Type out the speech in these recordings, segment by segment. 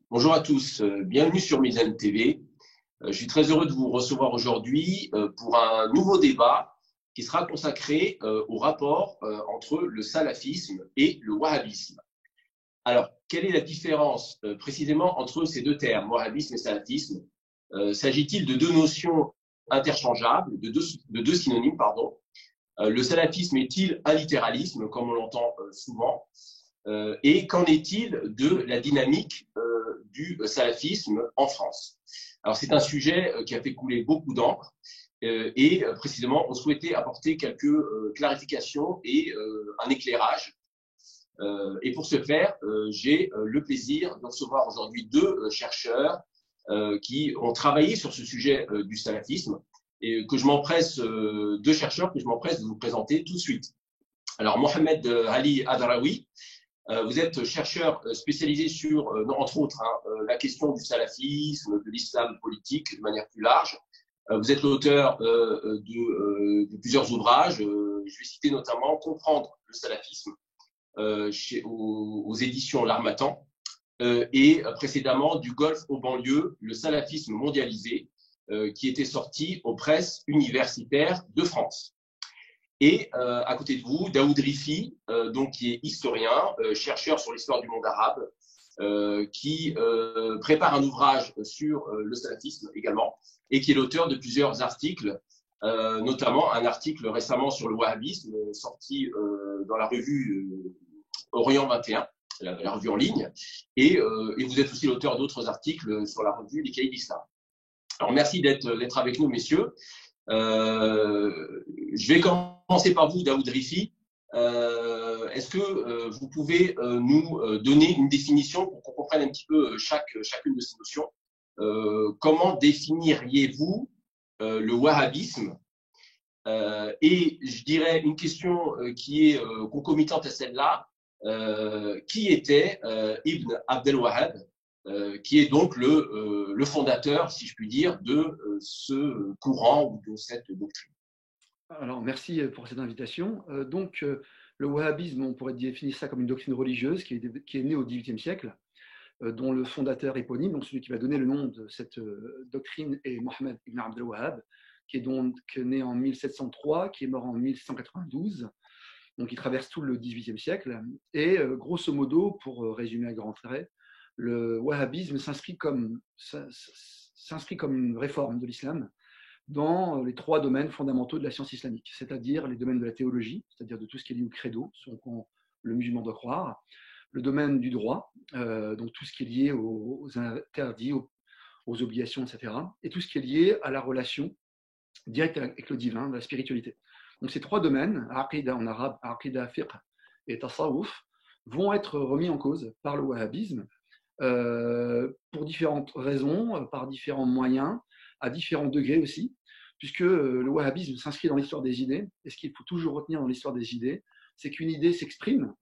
Bonjour à tous, bienvenue sur Mizan TV. Je suis très heureux de vous recevoir aujourd'hui pour un nouveau débat qui sera consacré au rapport entre le salafisme et le wahhabisme. Alors, quelle est la différence précisément entre ces deux termes, wahhabisme et salafisme? S'agit-il de deux notions interchangeables, de deux synonymes, pardon? Le salafisme est-il un littéralisme, comme on l'entend souvent? Et qu'en est-il de la dynamique du salafisme en France? Alors, c'est un sujet qui a fait couler beaucoup d'encre et précisément, on souhaitait apporter quelques clarifications et un éclairage. Et pour ce faire, j'ai le plaisir de recevoir aujourd'hui deux chercheurs qui ont travaillé sur ce sujet du salafisme et que je m'empresse, deux chercheurs que je m'empresse de vous présenter tout de suite. Alors, Mohamed Ali Adraoui, vous êtes chercheur spécialisé sur, entre autres, la question du salafisme, de l'islam politique de manière plus large. Vous êtes l'auteur de plusieurs ouvrages. Je vais citer notamment Comprendre le salafisme aux éditions L'Harmattan et précédemment Du Golfe aux banlieues, le salafisme mondialisé, qui était sorti aux presses universitaires de France. Et à côté de vous, Daoud Rifi, donc qui est historien, chercheur sur l'histoire du monde arabe, qui prépare un ouvrage sur le salafisme également, et qui est l'auteur de plusieurs articles, notamment un article récemment sur le wahhabisme, sorti dans la revue Orient 21, la revue en ligne, et vous êtes aussi l'auteur d'autres articles sur la revue Les Cahiers d'Islam. Alors merci d'être avec nous, messieurs. Je vais commencer par vous, Daoud Rifi. Est-ce que vous pouvez nous donner une définition pour qu'on comprenne un petit peu chacune de ces notions? Comment définiriez-vous le wahhabisme? Et je dirais une question qui est concomitante à celle-là. Qui était Ibn Abdel Wahhab, qui est donc le fondateur, si je puis dire, de ce courant ou de cette doctrine? Alors, merci pour cette invitation. Le wahhabisme, on pourrait définir ça comme une doctrine religieuse qui est née au XVIIIe siècle, dont le fondateur éponyme, donc celui qui va donner le nom de cette doctrine, est Mohammed ibn Abdel Wahhab, qui est donc né en 1703, qui est mort en 1192. Donc, il traverse tout le XVIIIe siècle. Et grosso modo, pour résumer à grands traits, le wahhabisme s'inscrit comme une réforme de l'islam dans les trois domaines fondamentaux de la science islamique, c'est-à-dire les domaines de la théologie, c'est-à-dire de tout ce qui est lié au credo, ce qu'on le musulman doit croire, le domaine du droit, donc tout ce qui est lié aux interdits, aux obligations, etc., et tout ce qui est lié à la relation directe avec le divin, de la spiritualité. Donc ces trois domaines, aqida en arabe, aqida, fiqh et tasawwuf, vont être remis en cause par le wahhabisme pour différentes raisons, par différents moyens, à différents degrés aussi, puisque le wahhabisme s'inscrit dans l'histoire des idées, et ce qu'il faut toujours retenir dans l'histoire des idées, c'est qu'une idée s'exprime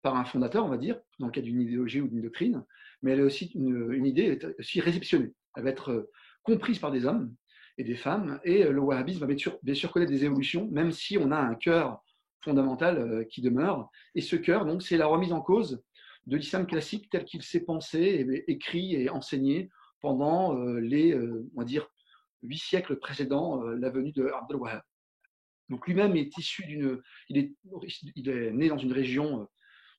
par un fondateur, on va dire, dans le cas d'une idéologie ou d'une doctrine, mais elle est aussi une idée est aussi réceptionnée. Elle va être comprise par des hommes et des femmes, et le wahhabisme va bien sûr connaître des évolutions, même si on a un cœur fondamental qui demeure, et ce cœur, donc, c'est la remise en cause de l'islam classique tel qu'il s'est pensé, écrit et enseigné pendant on va dire, 8 siècles précédents la venue de Abdel Wahhab. Donc lui-même est issu il est né dans une région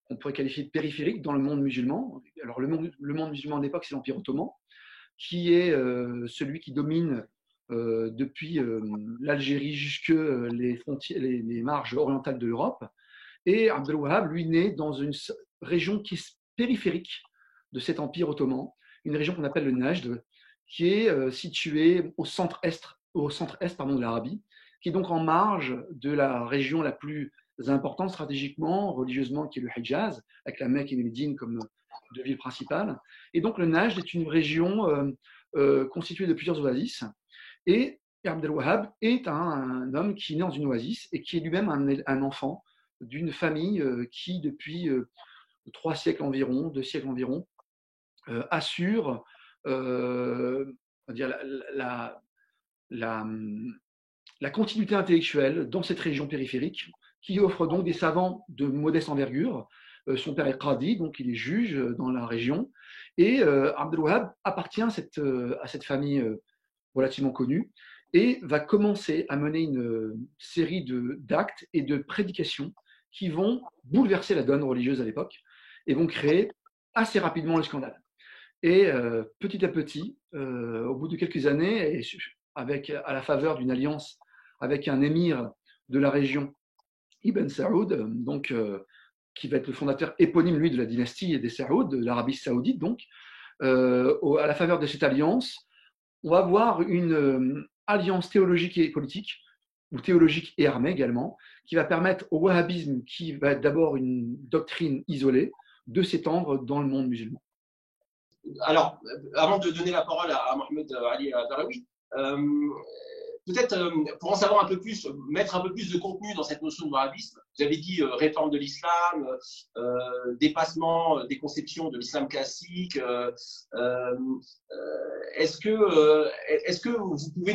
qu'on pourrait qualifier de périphérique dans le monde musulman. Alors le monde musulman à l'époque, c'est l'Empire ottoman, qui est celui qui domine depuis l'Algérie jusque les marges orientales de l'Europe. Et Abdel Wahhab, lui, naît dans une région qui est périphérique de cet empire ottoman, une région qu'on appelle le Najd, qui est située au centre-est de l'Arabie, qui est donc en marge de la région la plus importante stratégiquement, religieusement, qui est le Hijaz, avec la Mecque et Médine comme deux villes principales. Et donc le Najd est une région constituée de plusieurs oasis. Et Abdel Wahhab est un homme qui est né dans une oasis et qui est lui-même un enfant d'une famille qui, depuis 3 siècles environ, 2 siècles environ, assure on va dire, la, la continuité intellectuelle dans cette région périphérique, qui offre donc des savants de modeste envergure. Son père est Qadi, donc il est juge dans la région, et Abdel Wahab appartient à cette famille relativement connue, et va commencer à mener une série d'actes et de prédications qui vont bouleverser la donne religieuse à l'époque, et vont créer assez rapidement le scandale. Et petit à petit, au bout de quelques années, et à la faveur d'une alliance avec un émir de la région, Ibn Saoud, donc, qui va être le fondateur éponyme, lui, de la dynastie des Saoud, de l'Arabie saoudite, donc, à la faveur de cette alliance, on va avoir une alliance théologique et politique, ou théologique et armée également, qui va permettre au wahhabisme, qui va être d'abord une doctrine isolée, de s'étendre dans le monde musulman. Alors, avant de donner la parole à Mohamed Ali Daraoui, peut-être pour en savoir un peu plus, mettre un peu plus de contenu dans cette notion de wahhabisme, vous avez dit réforme de l'islam, dépassement des conceptions de l'islam classique. Est-ce que vous pouvez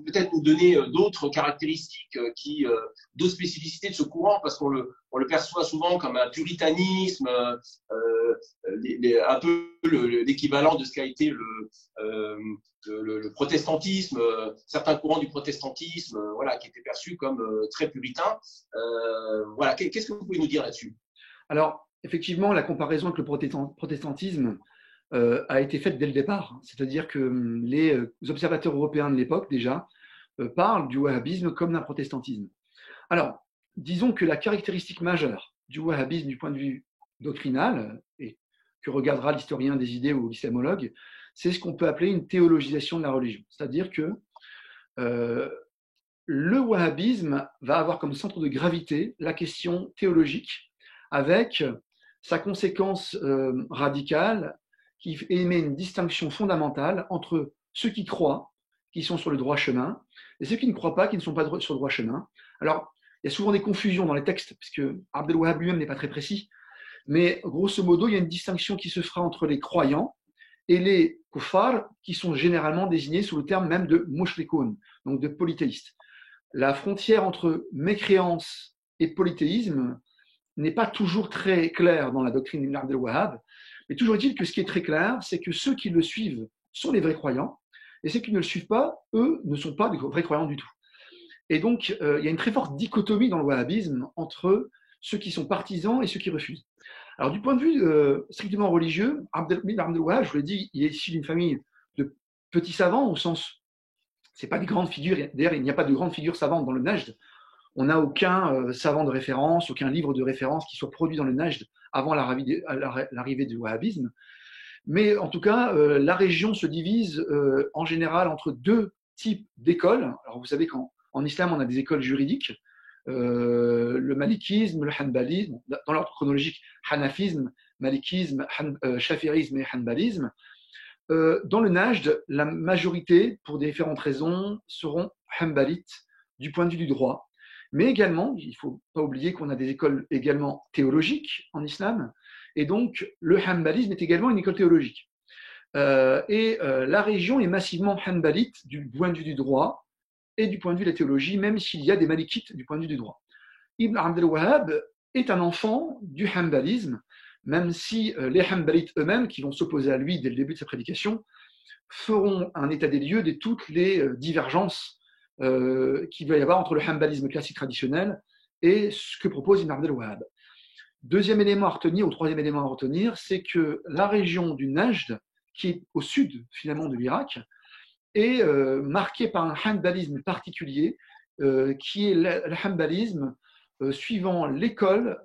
peut-être nous donner d'autres caractéristiques, d'autres spécificités de ce courant, parce qu'on le perçoit souvent comme un puritanisme, un peu l'équivalent de ce qu'a été le protestantisme, certains courants du protestantisme, voilà, qui étaient perçus comme très puritains. Voilà, qu'est-ce que vous pouvez nous dire là-dessus? Alors, effectivement, la comparaison avec le protestantisme a été faite dès le départ. C'est-à-dire que les observateurs européens de l'époque, déjà, parlent du wahhabisme comme d'un protestantisme. Alors, disons que la caractéristique majeure du wahhabisme du point de vue doctrinal, et que regardera l'historien des idées ou l'islamologue, c'est ce qu'on peut appeler une théologisation de la religion. C'est-à-dire que le wahhabisme va avoir comme centre de gravité la question théologique, avec sa conséquence radicale qui émet une distinction fondamentale entre ceux qui croient, qui sont sur le droit chemin, et ceux qui ne croient pas, qui ne sont pas sur le droit chemin. Alors, il y a souvent des confusions dans les textes, puisque Abdel Wahhab lui-même n'est pas très précis, mais grosso modo, il y a une distinction qui se fera entre les croyants et les kuffars, qui sont généralement désignés sous le terme même de mushrikoun, donc de polythéistes. La frontière entre mécréance et polythéisme n'est pas toujours très claire dans la doctrine d'Abdel Wahhab, mais toujours est-il que ce qui est très clair, c'est que ceux qui le suivent sont les vrais croyants, et ceux qui ne le suivent pas, eux, ne sont pas des vrais croyants du tout. Et donc, il y a une très forte dichotomie dans le wahhabisme entre ceux qui sont partisans et ceux qui refusent. Alors, du point de vue strictement religieux, Abdel Wahhab, je vous l'ai dit, il est issu d'une famille de petits savants, au sens, c'est pas des grandes figures, d'ailleurs, il n'y a pas de grandes figures savantes dans le Najd. On n'a aucun savant de référence, aucun livre de référence qui soit produit dans le Najd avant l'arrivée du wahhabisme. Mais en tout cas, la région se divise en général entre deux types d'écoles. Alors, vous savez qu'en islam, on a des écoles juridiques, le malikisme, le hanbalisme, dans l'ordre chronologique, hanafisme, malikisme, shafirisme et hanbalisme. Dans le Najd, la majorité, pour différentes raisons, seront hanbalites du point de vue du droit. Mais également, il ne faut pas oublier qu'on a des écoles également théologiques en islam, et donc le hanbalisme est également une école théologique. La région est massivement hanbalite du point de vue du droit et du point de vue de la théologie, même s'il y a des malikites du point de vue du droit. Ibn Abdel Wahhab est un enfant du hanbalisme, même si les hanbalites eux-mêmes, qui vont s'opposer à lui dès le début de sa prédication, feront un état des lieux de toutes les divergences qu'il va y avoir entre le hanbalisme classique traditionnel et ce que propose Ibn Abdel Wahhab. Deuxième élément à retenir, ou troisième élément à retenir, c'est que la région du Najd, qui est au sud finalement de l'Irak, est marquée par un hanbalisme particulier, qui est le hanbalisme suivant l'école,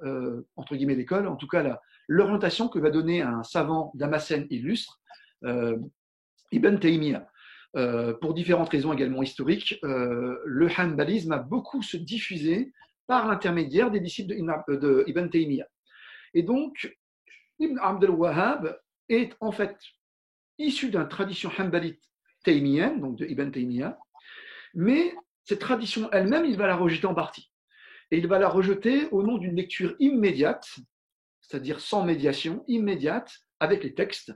entre guillemets l'école, en tout cas l'orientation que va donner un savant damascène illustre, Ibn Taymiyyah. Pour différentes raisons également historiques, le hanbalisme a beaucoup se diffusé par l'intermédiaire des disciples de Ibn Taymiyyah. Et donc, Ibn Abdel Wahhab est en fait issu d'une tradition hanbalite taymiyenne, donc de Ibn Taymiyyah, mais cette tradition elle-même, il va la rejeter en partie. Et il va la rejeter au nom d'une lecture immédiate, c'est-à-dire sans médiation immédiate avec les textes,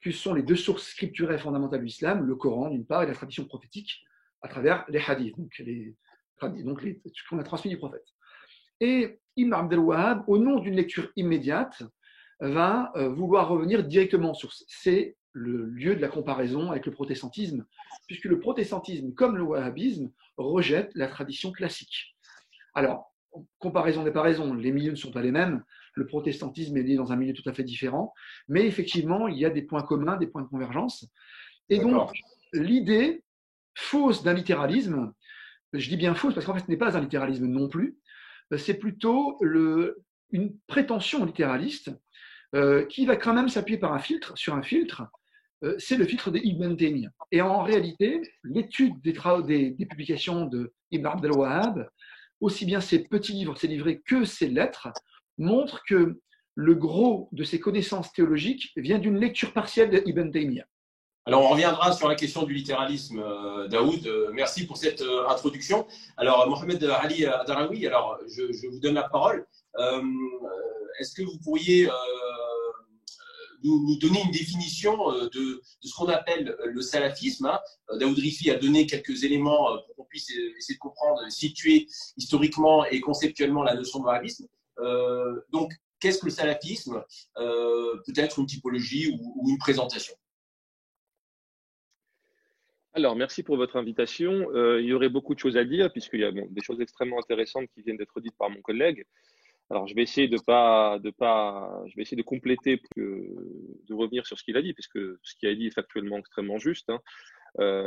qui sont les deux sources scripturaires fondamentales de l'islam, le Coran d'une part et la tradition prophétique à travers les hadiths, donc ce qu'on a transmis du prophète. Et Ibn Abd al-Wahhab, au nom d'une lecture immédiate, va vouloir revenir directement sur. C'est le lieu de la comparaison avec le protestantisme, puisque le protestantisme, comme le wahhabisme, rejette la tradition classique. Alors, comparaison n'est pas raison, les milieux ne sont pas les mêmes, le protestantisme est né dans un milieu tout à fait différent, mais effectivement, il y a des points communs, des points de convergence. Et donc, l'idée fausse d'un littéralisme, je dis bien fausse parce qu'en fait, ce n'est pas un littéralisme non plus, c'est plutôt une prétention littéraliste qui va quand même s'appuyer sur un filtre, c'est le filtre d'Ibn Taymiyyah. Et en réalité, l'étude des publications d'Ibn Abd al-Wahhab, aussi bien ses petits livres, ses livrets que ses lettres, montrent que le gros de ses connaissances théologiques vient d'une lecture partielle d'Ibn Taymiyyah. Alors, on reviendra sur la question du littéralisme, Daoud. Merci pour cette introduction. Alors, Mohamed Ali Adarawi, alors, je vous donne la parole. Est-ce que vous pourriez nous donner une définition de ce qu'on appelle le salafisme, hein? Daoud Rifi a donné quelques éléments pour qu'on puisse essayer de comprendre, situer historiquement et conceptuellement la notion de wahhabisme. Donc, qu'est-ce que le salafisme? Peut-être une typologie ou une présentation. Alors, merci pour votre invitation. Il y aurait beaucoup de choses à dire, puisqu'il y a des choses extrêmement intéressantes qui viennent d'être dites par mon collègue. Alors, je vais essayer je vais essayer de compléter, de revenir sur ce qu'il a dit, puisque ce qu'il a dit est factuellement extrêmement juste, hein.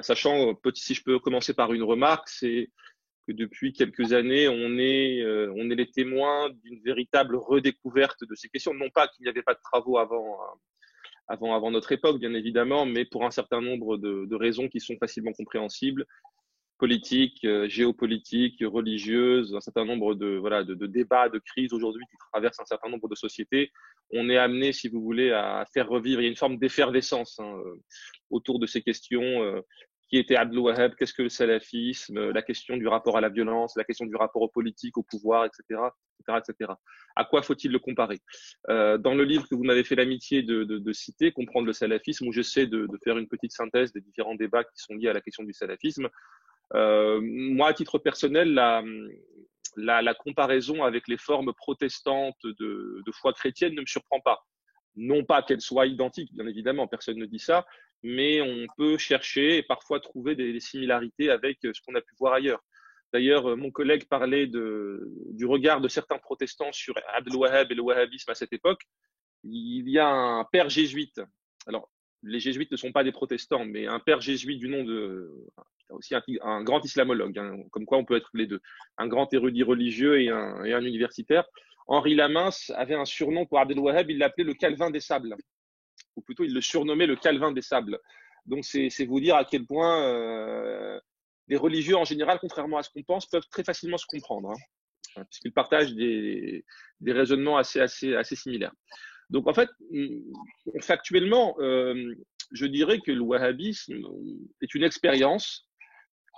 Sachant, si je peux commencer par une remarque, c'est que depuis quelques années, on est les témoins d'une véritable redécouverte de ces questions. Non pas qu'il n'y avait pas de travaux avant notre époque, bien évidemment, mais pour un certain nombre de raisons qui sont facilement compréhensibles, politiques, géopolitiques, religieuses, un certain nombre de débats, de crises aujourd'hui qui traversent un certain nombre de sociétés. On est amené, si vous voulez, à faire revivre. Il y a une forme d'effervescence autour de ces questions. Qui était Abd al-Wahhab, qu'est-ce que le salafisme, la question du rapport à la violence, la question du rapport au politique, au pouvoir, etc., etc., etc. À quoi faut-il le comparer? Dans le livre que vous m'avez fait l'amitié de citer, Comprendre le salafisme, où j'essaie de faire une petite synthèse des différents débats qui sont liés à la question du salafisme, moi, à titre personnel, la comparaison avec les formes protestantes de foi chrétienne ne me surprend pas. Non pas qu'elles soient identiques, bien évidemment, personne ne dit ça, mais on peut chercher et parfois trouver des similarités avec ce qu'on a pu voir ailleurs. D'ailleurs, mon collègue parlait du regard de certains protestants sur Abd al-Wahhab et le wahhabisme à cette époque. Il y a un père jésuite. Alors, les jésuites ne sont pas des protestants, mais un père jésuite du nom aussi un grand islamologue, hein, comme quoi on peut être les deux, un grand érudit religieux et un universitaire. Henri Lamince avait un surnom pour Abd al-Wahhab, il l'appelait le Calvin des sables, ou plutôt il le surnommait le Calvin des sables. Donc c'est vous dire à quel point les religieux en général, contrairement à ce qu'on pense, peuvent très facilement se comprendre, hein, puisqu'ils partagent des raisonnements assez similaires. Donc en fait, factuellement, je dirais que le wahhabisme est une expérience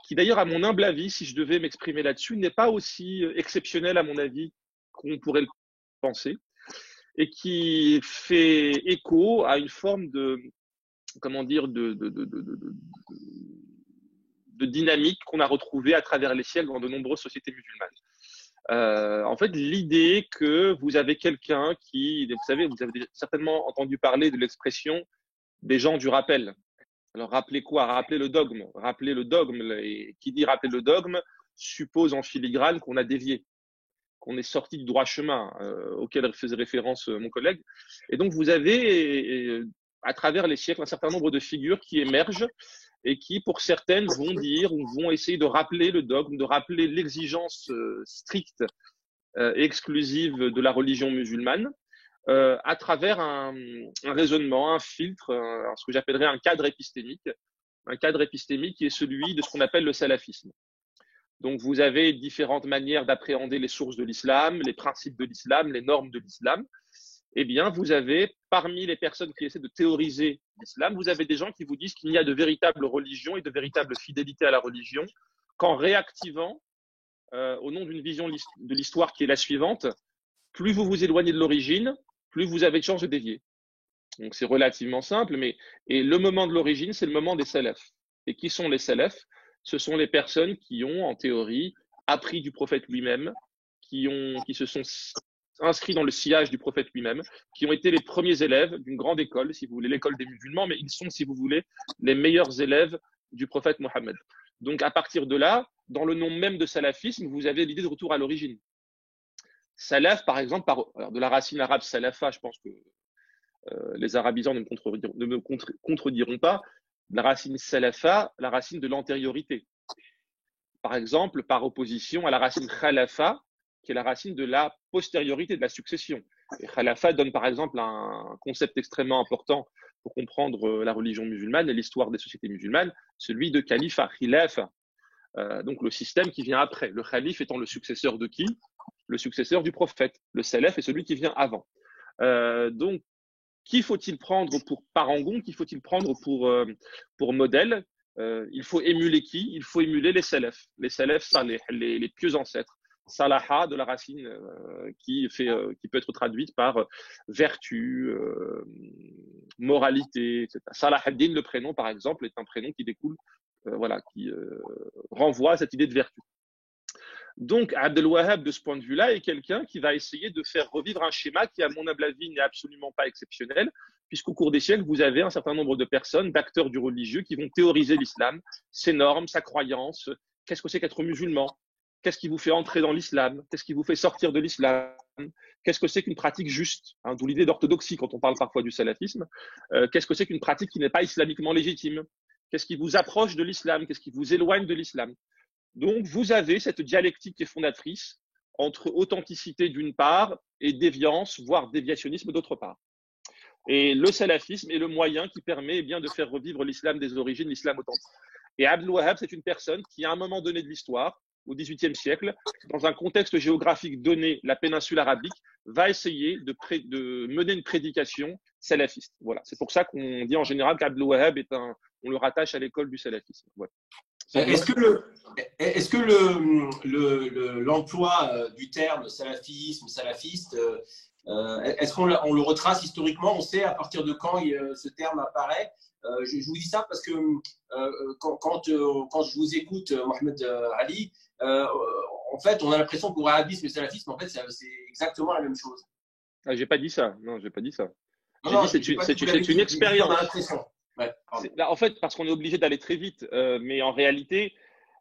qui d'ailleurs, à mon humble avis, si je devais m'exprimer là-dessus, n'est pas aussi exceptionnelle à mon avis qu'on pourrait le penser, et qui fait écho à une forme de dynamique qu'on a retrouvée à travers les siècles dans de nombreuses sociétés musulmanes. En fait, l'idée que vous avez quelqu'un qui, vous savez, vous avez certainement entendu parler de l'expression des gens du rappel. Alors, rappelez quoi? Rappelez le dogme. Rappelez le dogme. Et qui dit rappeler le dogme suppose en filigrane qu'on a dévié, qu'on est sorti du droit chemin auquel faisait référence mon collègue. Et donc, vous avez, à travers les siècles, un certain nombre de figures qui émergent et qui, pour certaines, vont dire ou vont essayer de rappeler le dogme, de rappeler l'exigence stricte et exclusive de la religion musulmane, à travers un raisonnement, un filtre, ce que j'appellerais un cadre épistémique qui est celui de ce qu'on appelle le salafisme. Donc, vous avez différentes manières d'appréhender les sources de l'islam, les principes de l'islam, les normes de l'islam. Eh bien, vous avez, parmi les personnes qui essaient de théoriser l'islam, vous avez des gens qui vous disent qu'il n'y a de véritable religion et de véritable fidélité à la religion qu'en réactivant, au nom d'une vision de l'histoire qui est la suivante, plus vous vous éloignez de l'origine, plus vous avez de chances de dévier. Donc c'est relativement simple, et le moment de l'origine, c'est le moment des salafs. Et qui sont les salafs? Ce sont les personnes qui ont, en théorie, appris du prophète lui-même, qui se sont inscrits dans le sillage du prophète lui-même, qui ont été les premiers élèves d'une grande école, si vous voulez, l'école des musulmans, mais ils sont, si vous voulez, les meilleurs élèves du prophète Mohammed. Donc, à partir de là, dans le nom même de salafisme, vous avez l'idée de retour à l'origine. Salaf, par exemple, de la racine arabe salafa, je pense que les arabisants ne me contrediront pas, la racine salafa, la racine de l'antériorité. Par exemple, par opposition à la racine khalafa, qui est la racine de la postériorité, de la succession. Et khalafa donne par exemple un concept extrêmement important pour comprendre la religion musulmane et l'histoire des sociétés musulmanes, celui de califat, khilafa. Donc le système qui vient après. Le calife étant le successeur de qui? Le successeur du prophète. Le salaf est celui qui vient avant. Donc, qui faut-il prendre pour parangon? Qui faut-il prendre pour modèle? Il faut émuler qui? Il faut émuler les salafs. Les salafs, les pieux ancêtres. Salaha, de la racine qui peut être traduite par vertu, moralité, etc. Salah ad-Din, le prénom, par exemple, est un prénom qui découle, qui renvoie à cette idée de vertu. Donc, Abdel Wahhab, de ce point de vue-là, est quelqu'un qui va essayer de faire revivre un schéma qui, à mon humble avis, n'est absolument pas exceptionnel, puisqu'au cours des siècles, vous avez un certain nombre de personnes, d'acteurs du religieux, qui vont théoriser l'islam, ses normes, sa croyance, qu'est-ce que c'est qu'être musulman, qu'est-ce qui vous fait entrer dans l'islam, qu'est-ce qui vous fait sortir de l'islam, qu'est-ce que c'est qu'une pratique juste, d'où l'idée d'orthodoxie quand on parle parfois du salafisme, qu'est-ce que c'est qu'une pratique qui n'est pas islamiquement légitime, qu'est-ce qui vous approche de l'islam, qu'est-ce qui vous éloigne de l'islam. Donc, vous avez cette dialectique qui est fondatrice entre authenticité d'une part et déviance, voire déviationnisme d'autre part. Et le salafisme est le moyen qui permet de faire revivre l'islam des origines, l'islam authentique. Et Abdel Wahhab, c'est une personne qui, à un moment donné de l'histoire, au XVIIIe siècle, dans un contexte géographique donné, la péninsule arabique, va essayer de mener une prédication salafiste. Voilà. C'est pour ça qu'on dit en général qu'Abdel Wahhab on le rattache à l'école du salafisme. Voilà. Est-ce que l'emploi du terme salafisme, salafiste, est-ce qu'on le retrace historiquement? On sait à partir de quand ce terme apparaît? Je vous dis ça parce que quand je vous écoute, Mohamed Ali, en fait, on a l'impression que wahhabisme et salafisme, en fait, c'est exactement la même chose. Ah, j'ai pas dit ça. Non, j'ai pas dit ça. C'est une expérience. On a l'impression. Ouais, en fait, parce qu'on est obligé d'aller très vite, mais en réalité,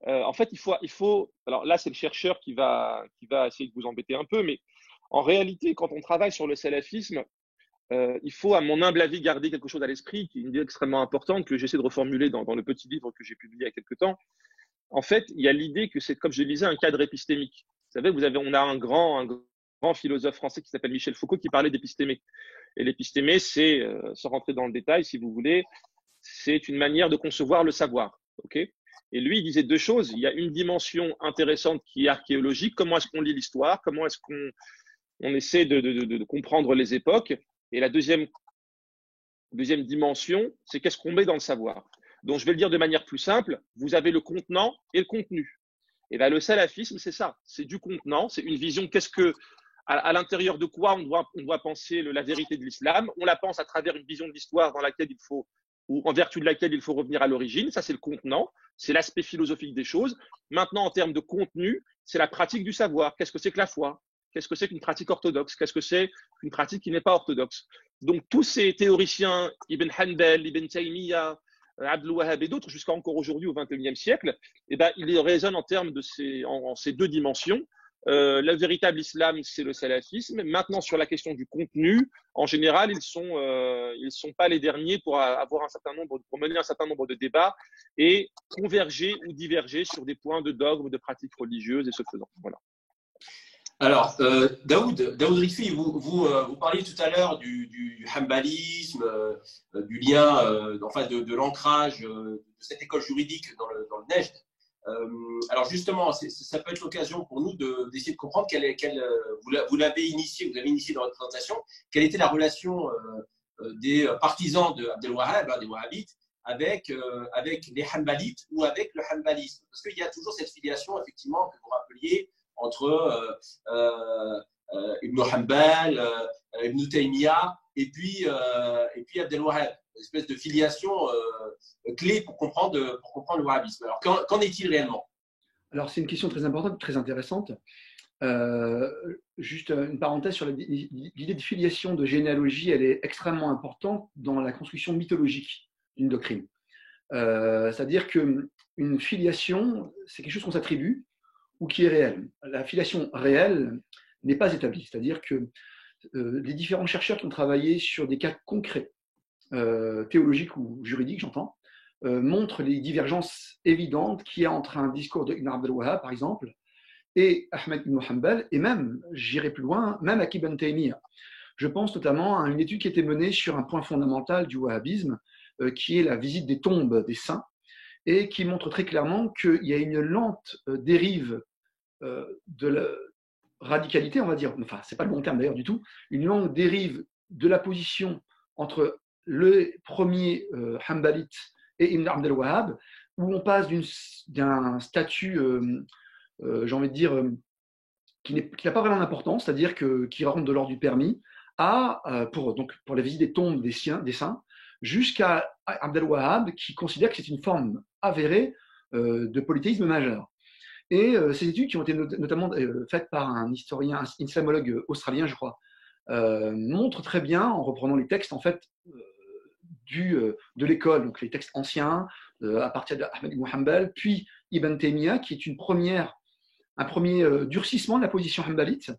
en fait, il faut. Alors là, c'est le chercheur qui va essayer de vous embêter un peu, mais en réalité, quand on travaille sur le salafisme, il faut, à mon humble avis, garder quelque chose à l'esprit, qui est une idée extrêmement importante que j'essaie de reformuler dans le petit livre que j'ai publié il y a quelque temps. En fait, il y a l'idée que c'est, comme je le disais, un cadre épistémique. Vous savez, on a un grand philosophe français qui s'appelle Michel Foucault qui parlait d'épistémé. Et l'épistémé, c'est, sans rentrer dans le détail, si vous voulez, c'est une manière de concevoir le savoir. Okay? Et lui, il disait deux choses. Il y a une dimension intéressante qui est archéologique. Comment est-ce qu'on lit l'histoire? Comment est-ce qu'on essaie de comprendre les époques? Et la deuxième dimension, c'est qu'est-ce qu'on met dans le savoir? Donc, je vais le dire de manière plus simple. Vous avez le contenant et le contenu. Et bien, le salafisme, c'est ça. C'est du contenant. C'est une vision. À l'intérieur de quoi on doit penser la vérité de l'islam? On la pense à travers une vision de l'histoire ou en vertu de laquelle il faut revenir à l'origine. Ça, c'est le contenant. C'est l'aspect philosophique des choses. Maintenant, en termes de contenu, c'est la pratique du savoir. Qu'est-ce que c'est que la foi? Qu'est-ce que c'est qu'une pratique orthodoxe? Qu'est-ce que c'est qu'une pratique qui n'est pas orthodoxe? Donc, tous ces théoriciens, Ibn Hanbal, Ibn Taymiyyah, Abdel Wahhab et d'autres, jusqu'à encore aujourd'hui au XXIe siècle, ils raisonnent en termes de ces deux dimensions. Le véritable islam, c'est le salafisme. Maintenant, sur la question du contenu, en général, ils sont pas les derniers pour mener un certain nombre de débats et converger ou diverger sur des points de dogme, de pratiques religieuses et ce faisant. Voilà. Alors, Daoud Ritfi, vous parliez tout à l'heure du hanbalisme, du lien, de l'ancrage de cette école juridique dans le Nejd. Alors justement, ça peut être l'occasion pour nous d'essayer de comprendre vous avez initié dans votre présentation, quelle était la relation des partisans d'Abdel Wahhab, des wahhabites, avec les hanbalites ou avec le hanbalisme. Parce qu'il y a toujours cette filiation, effectivement, que vous rappeliez, entre Ibn Hanbal, Ibn Taymiyyah et puis Abdel Wahhab, une espèce de filiation clé pour comprendre le wahhabisme. Alors, qu'en est-il réellement? Alors, c'est une question très importante, très intéressante. Juste une parenthèse sur l'idée de filiation, de généalogie, elle est extrêmement importante dans la construction mythologique d'une doctrine. C'est-à-dire qu'une filiation, c'est quelque chose qu'on s'attribue ou qui est réel. La filiation réelle n'est pas établie. C'est-à-dire que les différents chercheurs qui ont travaillé sur des cas concrets, théologiques ou juridiques, j'entends, montrent les divergences évidentes qu'il y a entre un discours de Ibn Abdel Wahhab, par exemple, et Ahmed ibn Hanbal, et même, j'irai plus loin, même à Ibn Taymiyyah. Je pense notamment à une étude qui a été menée sur un point fondamental du wahhabisme, qui est la visite des tombes des saints, et qui montre très clairement qu'il y a une lente dérive de la radicalité, on va dire, enfin, c'est pas le bon terme d'ailleurs du tout, une lente dérive de la position entre le premier Hanbalite et Ibn Abdel Wahhab, où on passe d'un statut, j'ai envie de dire, qui n'a pas vraiment d'importance, c'est-à-dire qui rentre de l'ordre du permis, pour la visite des tombes des saints, jusqu'à Abdel Wahhab, qui considère que c'est une forme avérée de polythéisme majeur. Et ces études qui ont été notamment faites par un historien, un islamologue australien, je crois, montrent très bien, en reprenant les textes en fait de l'école, donc les textes anciens, à partir d'Ahmed ibn Hanbal, puis Ibn Taymiyyah, qui est un premier durcissement de la position hanbalite.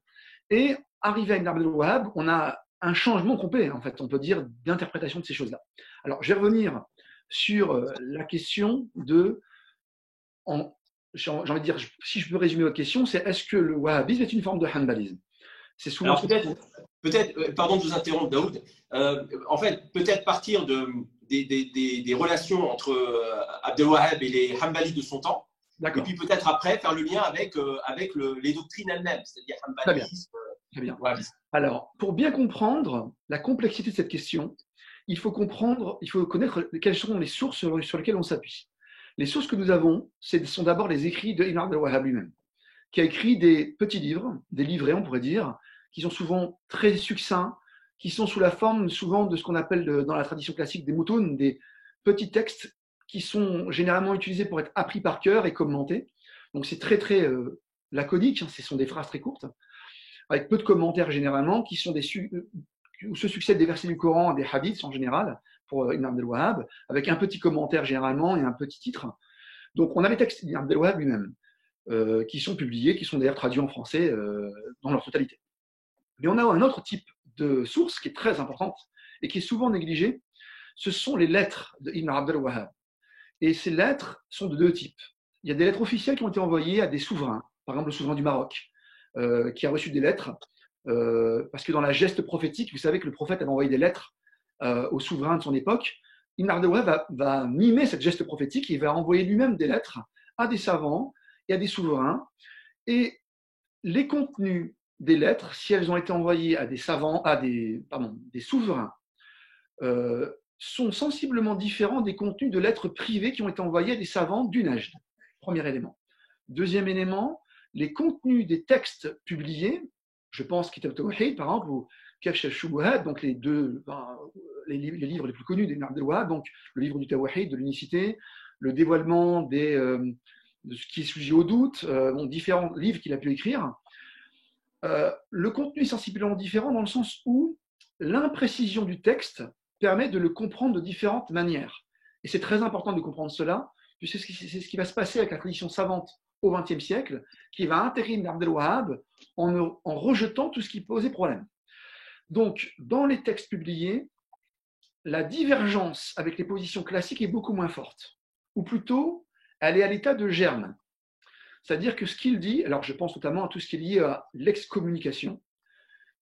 Et arrivé à Ibn Abdel Wahhab, on a un changement complet, en fait, on peut dire, d'interprétation de ces choses-là. Alors, je vais revenir sur la question j'ai envie de dire, si je peux résumer votre question, c'est est-ce que le wahhabisme est une forme de hanbalisme? C'est souvent. Alors peut-être, pardon de vous interrompre, Daoud. En fait, peut-être partir des relations entre Abdel Wahhab et les hanbalites de son temps. Et puis peut-être après faire le lien avec les doctrines elles-mêmes, c'est-à-dire hanbalisme. Très bien. Alors, pour bien comprendre la complexité de cette question, il faut connaître quelles sont les sources sur lesquelles on s'appuie. Les sources que nous avons, sont d'abord les écrits de Ibn Abdel Wahhab lui-même, qui a écrit des petits livres, des livrets, on pourrait dire, qui sont souvent très succincts, qui sont sous la forme souvent de ce qu'on appelle dans la tradition classique des moutoun, des petits textes qui sont généralement utilisés pour être appris par cœur et commentés. Donc c'est très très laconique, ce sont des phrases très courtes, avec peu de commentaires généralement, où se succèdent des versets du Coran, des hadiths en général, pour Ibn Abdel Wahhab, avec un petit commentaire généralement et un petit titre. Donc on a les textes d'Ibn Abdel Wahhab lui-même, qui sont publiés, qui sont d'ailleurs traduits en français dans leur totalité. Mais on a un autre type de source qui est très importante et qui est souvent négligée, ce sont les lettres d'Ibn Abdel Wahhab. Et ces lettres sont de deux types. Il y a des lettres officielles qui ont été envoyées à des souverains, par exemple le souverain du Maroc, qui a reçu des lettres, parce que dans la geste prophétique, vous savez que le prophète avait envoyé des lettres aux souverains de son époque. Ibn Abdel Wahhab va mimer cette geste prophétique et il va envoyer lui-même des lettres à des savants et à des souverains. Et les contenus des lettres, si elles ont été envoyées à des souverains, sont sensiblement différents des contenus de lettres privées qui ont été envoyées à des savants du Najd. Premier élément. Deuxième élément, les contenus des textes publiés, je pense Kitab Tawhid par exemple, ou Kashf al-Shubuhat, donc les livres les plus connus d'Ibn Abdel Wahhab, donc le livre du Tawhid, de l'unicité, le dévoilement de ce qui est sujet au doute, différents livres qu'il a pu écrire. Le contenu est sensiblement différent dans le sens où l'imprécision du texte permet de le comprendre de différentes manières. Et c'est très important de comprendre cela, puisque c'est ce qui va se passer avec la tradition savante au XXe siècle, qui va intégrer Ibn Abdel Wahhab en rejetant tout ce qui posait problème. Donc, dans les textes publiés, la divergence avec les positions classiques est beaucoup moins forte, ou plutôt, elle est à l'état de germe. C'est-à-dire que ce qu'il dit, alors je pense notamment à tout ce qui est lié à l'excommunication,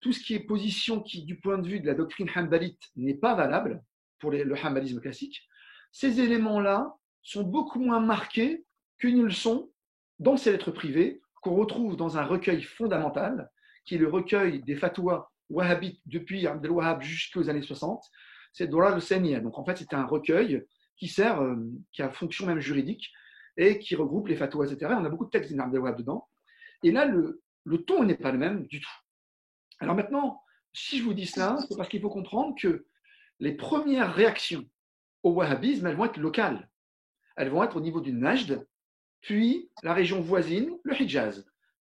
tout ce qui est position qui, du point de vue de la doctrine hanbalite, n'est pas valable pour le hanbalisme classique, ces éléments-là sont beaucoup moins marqués qu'ils ne le sont dans ces lettres privées qu'on retrouve dans un recueil fondamental, qui est le recueil des fatwas wahhabites depuis Abdel Wahhab jusqu'aux années 60, c'est Dora al-Saniya. Donc en fait, c'est un recueil qui a fonction même juridique et qui regroupe les fatwas, etc. On a beaucoup de textes d'Ibn Abdel Wahhab dedans. Et là, le ton n'est pas le même du tout. Alors maintenant, si je vous dis cela, c'est parce qu'il faut comprendre que les premières réactions au wahhabisme, elles vont être locales. Elles vont être au niveau du Najd, puis la région voisine, le Hijaz.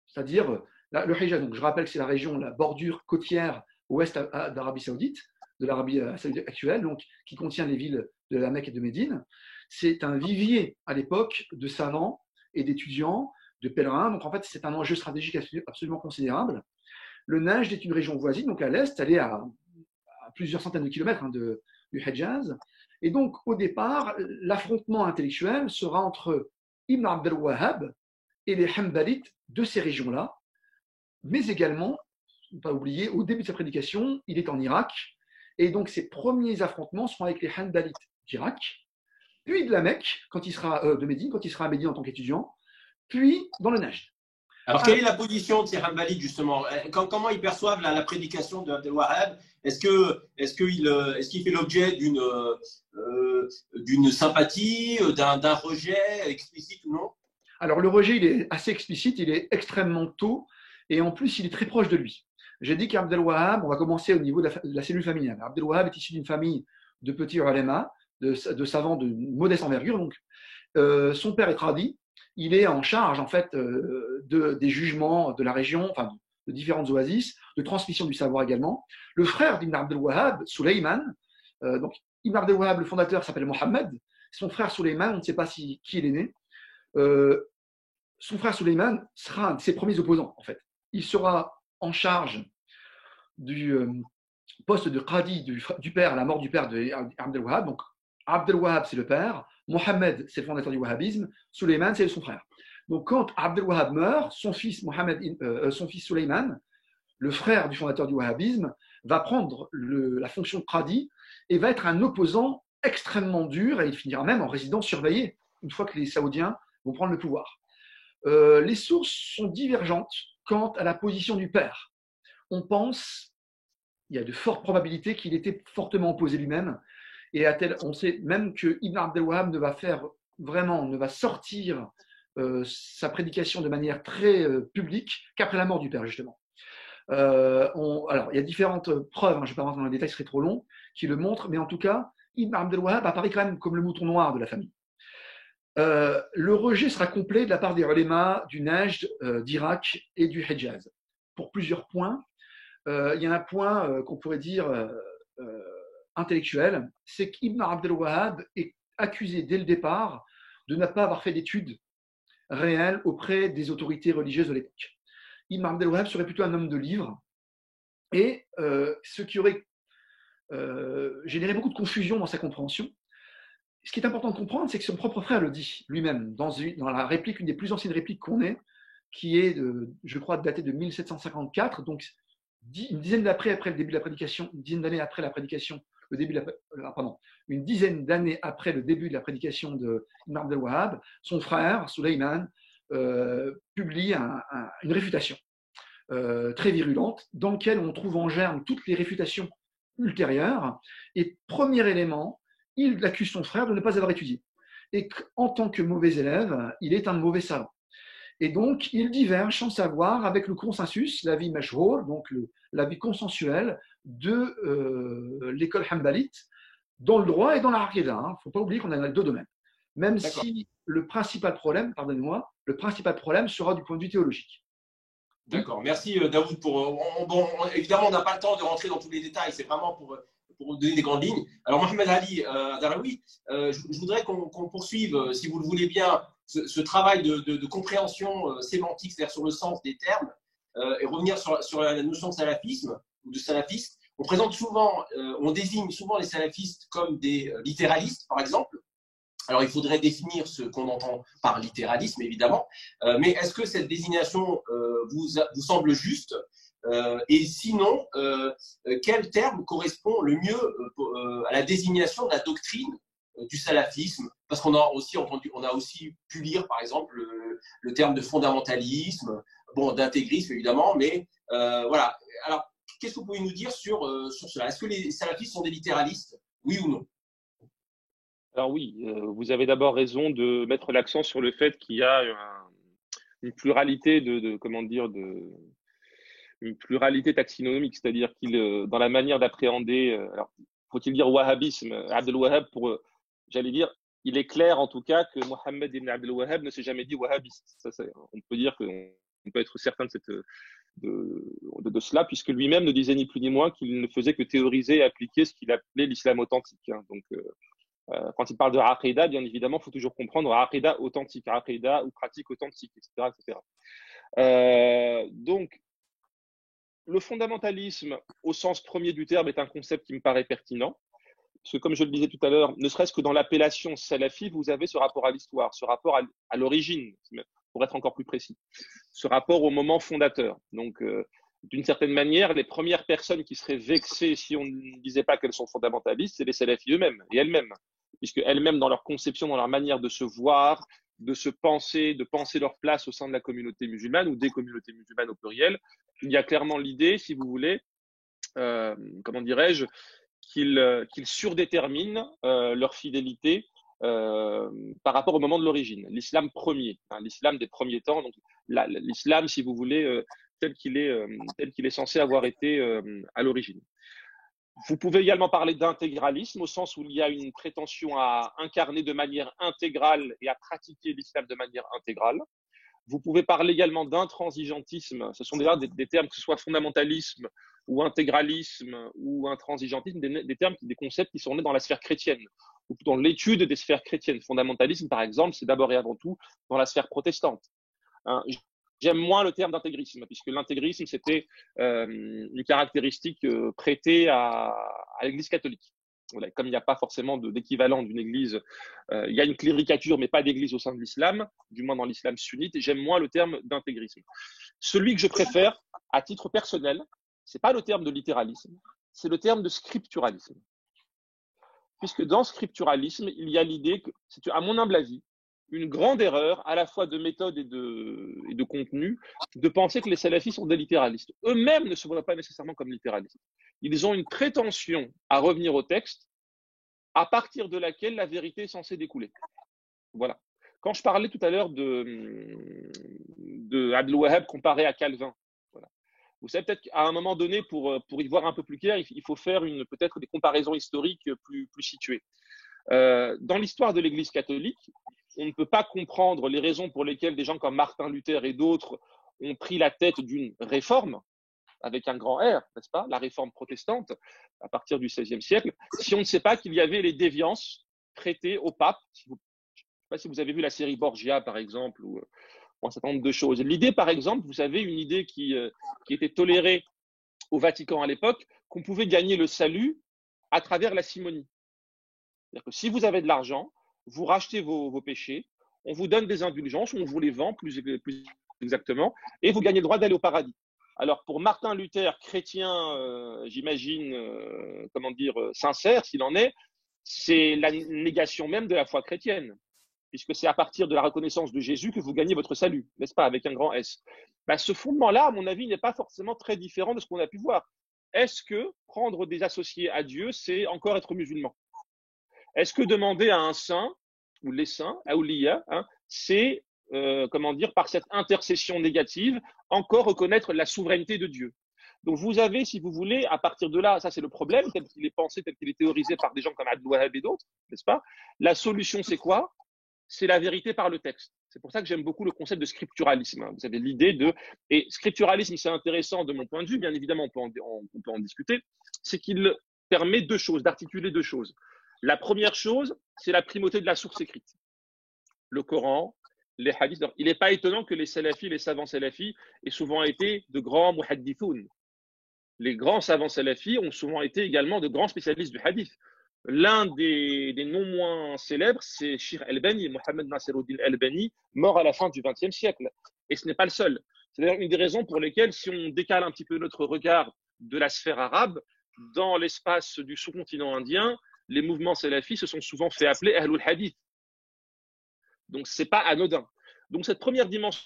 C'est-à-dire le Hijaz. Donc je rappelle que c'est la région, la bordure côtière ouest d'Arabie Saoudite, de l'Arabie Saoudite actuelle, donc qui contient les villes de la Mecque et de Médine. C'est un vivier à l'époque de savants et d'étudiants, de pèlerins. Donc en fait, c'est un enjeu stratégique absolument considérable. Le Najd est une région voisine, donc à l'est, elle est à plusieurs centaines de kilomètres du Hijaz. Et donc, au départ, l'affrontement intellectuel sera entre Ibn Abd al-Wahhab et les Hanbalites de ces régions-là, mais également, ne pas oublier, au début de sa prédication, il est en Irak, et donc ses premiers affrontements seront avec les Hanbalites d'Irak, puis de la Mecque, quand il sera de Médine, quand il sera à Médine en tant qu'étudiant, puis dans le Najd. Alors, quelle est la position de ces Hanbalites, justement? Comment ils perçoivent la prédication de Abdel Wahhab? Est-ce qu'il fait l'objet d'une sympathie, d'un rejet explicite ou non? Alors, le rejet, il est assez explicite, il est extrêmement tôt, et en plus, il est très proche de lui. J'ai dit qu'Abdel Wahhab, on va commencer au niveau de la cellule familiale. Abdel Wahhab est issu d'une famille de petits ulama, de savants de modeste envergure. Donc, son père est tradi, il est en charge en fait des jugements de la région, enfin de différentes oasis, de transmission du savoir également. Le frère d'Ibn Abdel Wahhab, Suleyman, donc Ibn Abdel Wahhab, le fondateur, s'appelle Mohammed. Son frère Suleyman, on ne sait pas qui il est né. Son frère Suleyman sera un de ses premiers opposants en fait. Il sera en charge du poste de Qadi du père, à la mort du père d'Abdel Wahhab. Donc Abdel Wahhab, c'est le père, Mohammed, c'est le fondateur du wahhabisme, Suleyman, c'est son frère. Donc quand Abdel Wahhab meurt, son fils Suleyman, le frère du fondateur du wahhabisme, va prendre la fonction de Qadi et va être un opposant extrêmement dur, et il finira même en résidence surveillée une fois que les Saoudiens vont prendre le pouvoir. Les sources sont divergentes quant à la position du père. On pense, il y a de fortes probabilités qu'il était fortement opposé lui-même, et on sait même que Ibn Abdel Wahhab ne va sortir sa prédication de manière très publique qu'après la mort du père, justement. Alors, il y a différentes preuves, je ne vais pas rentrer dans les détails, ce serait trop long, qui le montrent, mais en tout cas, Ibn Abdel Wahhab apparaît quand même comme le mouton noir de la famille. Le rejet sera complet de la part des ulémas du Najd, d'Irak et du Hejaz. Pour plusieurs points, il y a un point qu'on pourrait dire intellectuel, c'est qu'Ibn Abdel Wahhab est accusé dès le départ de ne pas avoir fait d'études réelles auprès des autorités religieuses de l'époque. Ibn Abdel Wahhab serait plutôt un homme de livre, et ce qui aurait généré beaucoup de confusion dans sa compréhension. Ce qui est important de comprendre, c'est que son propre frère le dit lui-même dans la réplique, une des plus anciennes répliques qu'on ait, qui est, je crois, datée de 1754, donc une dizaine d'années après le début de la prédication, une dizaine d'années après le début de la prédication de Ibn Abdel Wahhab, son frère, Suleyman, publie une réfutation très virulente, dans laquelle on trouve en germe toutes les réfutations ultérieures. Et premier élément, il accuse son frère de ne pas avoir étudié. Et qu'en tant que mauvais élève, il est un mauvais savant. Et donc, il diverge sans savoir avec le consensus, l'avis mashhour, donc l'avis consensuel de l'école hanbalite, dans le droit et dans la aqida. Il ne faut pas oublier qu'on a deux domaines. Même si le principal problème, pardonnez-moi, le principal problème sera du point de vue théologique. D'accord. Merci Daoud. Évidemment, on n'a pas le temps de rentrer dans tous les détails. C'est vraiment pour donner des grandes lignes. Alors, Mohamed Ali Daraoui, je voudrais qu'on poursuive, si vous le voulez bien, ce travail de compréhension sémantique, c'est-à-dire sur le sens des termes, et revenir sur la notion de salafisme ou de salafiste. On désigne souvent les salafistes comme des littéralistes, par exemple. Alors, il faudrait définir ce qu'on entend par littéralisme, évidemment. Mais est-ce que cette désignation vous semble juste? Et sinon, quel terme correspond le mieux à la désignation de la doctrine du salafisme? Parce qu'on a aussi pu lire, par exemple, le terme de fondamentalisme, d'intégrisme, évidemment. Mais voilà. Alors, qu'est-ce que vous pouvez nous dire sur cela? Est-ce que les salafistes sont des littéralistes? Oui ou non? Alors oui, vous avez d'abord raison de mettre l'accent sur le fait qu'il y a une pluralité une pluralité taxinomique, c'est-à-dire qu'il, dans la manière d'appréhender, alors faut-il dire wahhabisme, Abdel Wahhab, j'allais dire, il est clair en tout cas que Mohammed ibn Abdel Wahhab ne s'est jamais dit wahhabiste. On peut dire qu'on peut être certain de cela, puisque lui-même ne disait ni plus ni moins qu'il ne faisait que théoriser et appliquer ce qu'il appelait l'islam authentique. Donc, quand il parle de aqidah, bien évidemment, il faut toujours comprendre aqidah authentique, aqidah ou pratique authentique, etc. Donc, le fondamentalisme, au sens premier du terme, est un concept qui me paraît pertinent. Parce que, comme je le disais tout à l'heure, ne serait-ce que dans l'appellation salafi, vous avez ce rapport à l'histoire, ce rapport à l'origine, pour être encore plus précis, ce rapport au moment fondateur. Donc, d'une certaine manière, les premières personnes qui seraient vexées si on ne disait pas qu'elles sont fondamentalistes, c'est les salafis eux-mêmes et elles-mêmes, puisque elles-mêmes, dans leur conception, dans leur manière de se voir, de penser leur place au sein de la communauté musulmane ou des communautés musulmanes au pluriel, il y a clairement l'idée, si vous voulez, comment dirais-je, qu'ils surdéterminent leur fidélité par rapport au moment de l'origine, l'islam premier, l'islam des premiers temps, donc l'islam, si vous voulez, tel qu'il est censé avoir été à l'origine. Vous pouvez également parler d'intégralisme, au sens où il y a une prétention à incarner de manière intégrale et à pratiquer l'islam de manière intégrale. Vous pouvez parler également d'intransigeantisme. Ce sont des termes, que ce soit fondamentalisme ou intégralisme ou intransigeantisme, des concepts qui sont nés dans la sphère chrétienne, ou dans l'étude des sphères chrétiennes. Fondamentalisme, par exemple, c'est d'abord et avant tout dans la sphère protestante. J'aime moins le terme d'intégrisme, puisque l'intégrisme, c'était une caractéristique prêtée à l'Église catholique. Voilà, comme il n'y a pas forcément d'équivalent d'une église, il y a une cléricature, mais pas d'église au sein de l'islam, du moins dans l'islam sunnite, et j'aime moins le terme d'intégrisme. Celui que je préfère, à titre personnel, c'est pas le terme de littéralisme, c'est le terme de scripturalisme. Puisque dans scripturalisme, il y a l'idée que, c'est à mon humble avis, une grande erreur, à la fois de méthode et de contenu, de penser que les salafis sont des littéralistes. Eux-mêmes ne se voient pas nécessairement comme littéralistes. Ils ont une prétention à revenir au texte, à partir de laquelle la vérité est censée découler. Voilà. Quand je parlais tout à l'heure de Abdel Wahhab comparé à Calvin, voilà. Vous savez, peut-être qu'à un moment donné, pour y voir un peu plus clair, il faut faire peut-être des comparaisons historiques plus situées. Dans l'histoire de l'Église catholique, on ne peut pas comprendre les raisons pour lesquelles des gens comme Martin Luther et d'autres ont pris la tête d'une réforme, avec un grand R, n'est-ce pas, la réforme protestante, à partir du XVIe siècle, si on ne sait pas qu'il y avait les déviances prêtées au pape. Je ne sais pas si vous avez vu la série Borgia, par exemple, ou un certain nombre de choses. L'idée, par exemple, vous savez, une idée qui était tolérée au Vatican à l'époque, qu'on pouvait gagner le salut à travers la simonie. C'est-à-dire que si vous avez de l'argent, vous rachetez vos péchés, on vous donne des indulgences, on vous les vend plus exactement, et vous gagnez le droit d'aller au paradis. Alors pour Martin Luther, chrétien, j'imagine, sincère s'il en est, c'est la négation même de la foi chrétienne, puisque c'est à partir de la reconnaissance de Jésus que vous gagnez votre salut, n'est-ce pas, avec un grand S. Ce fondement-là, à mon avis, n'est pas forcément très différent de ce qu'on a pu voir. Est-ce que prendre des associés à Dieu, c'est encore être musulman? Est-ce que demander à un saint, ou les saints, à Awliya, c'est, par cette intercession négative, encore reconnaître la souveraineté de Dieu? Donc vous avez, si vous voulez, à partir de là, ça c'est le problème, tel qu'il est pensé, tel qu'il est théorisé par des gens comme Abdel Wahhab et d'autres, n'est-ce pas? La solution, c'est quoi? C'est la vérité par le texte. C'est pour ça que j'aime beaucoup le concept de scripturalisme. Vous avez l'idée de… Et scripturalisme, c'est intéressant de mon point de vue, bien évidemment, on peut en discuter, c'est qu'il permet deux choses, d'articuler deux choses. La première chose, c'est la primauté de la source écrite. Le Coran, les hadiths. Il n'est pas étonnant que les salafis, les savants salafis, aient souvent été de grands muhaddithoun. Les grands savants salafis ont souvent été également de grands spécialistes du hadith. L'un des non moins célèbres, c'est Sheikh Albani, Mohamed Nasiruddin Albani, mort à la fin du XXe siècle. Et ce n'est pas le seul. C'est d'ailleurs une des raisons pour lesquelles, si on décale un petit peu notre regard de la sphère arabe, dans l'espace du sous-continent indien, les mouvements salafis se sont souvent fait appeler Ahlul Hadith. Donc, ce n'est pas anodin. Donc, cette première dimension,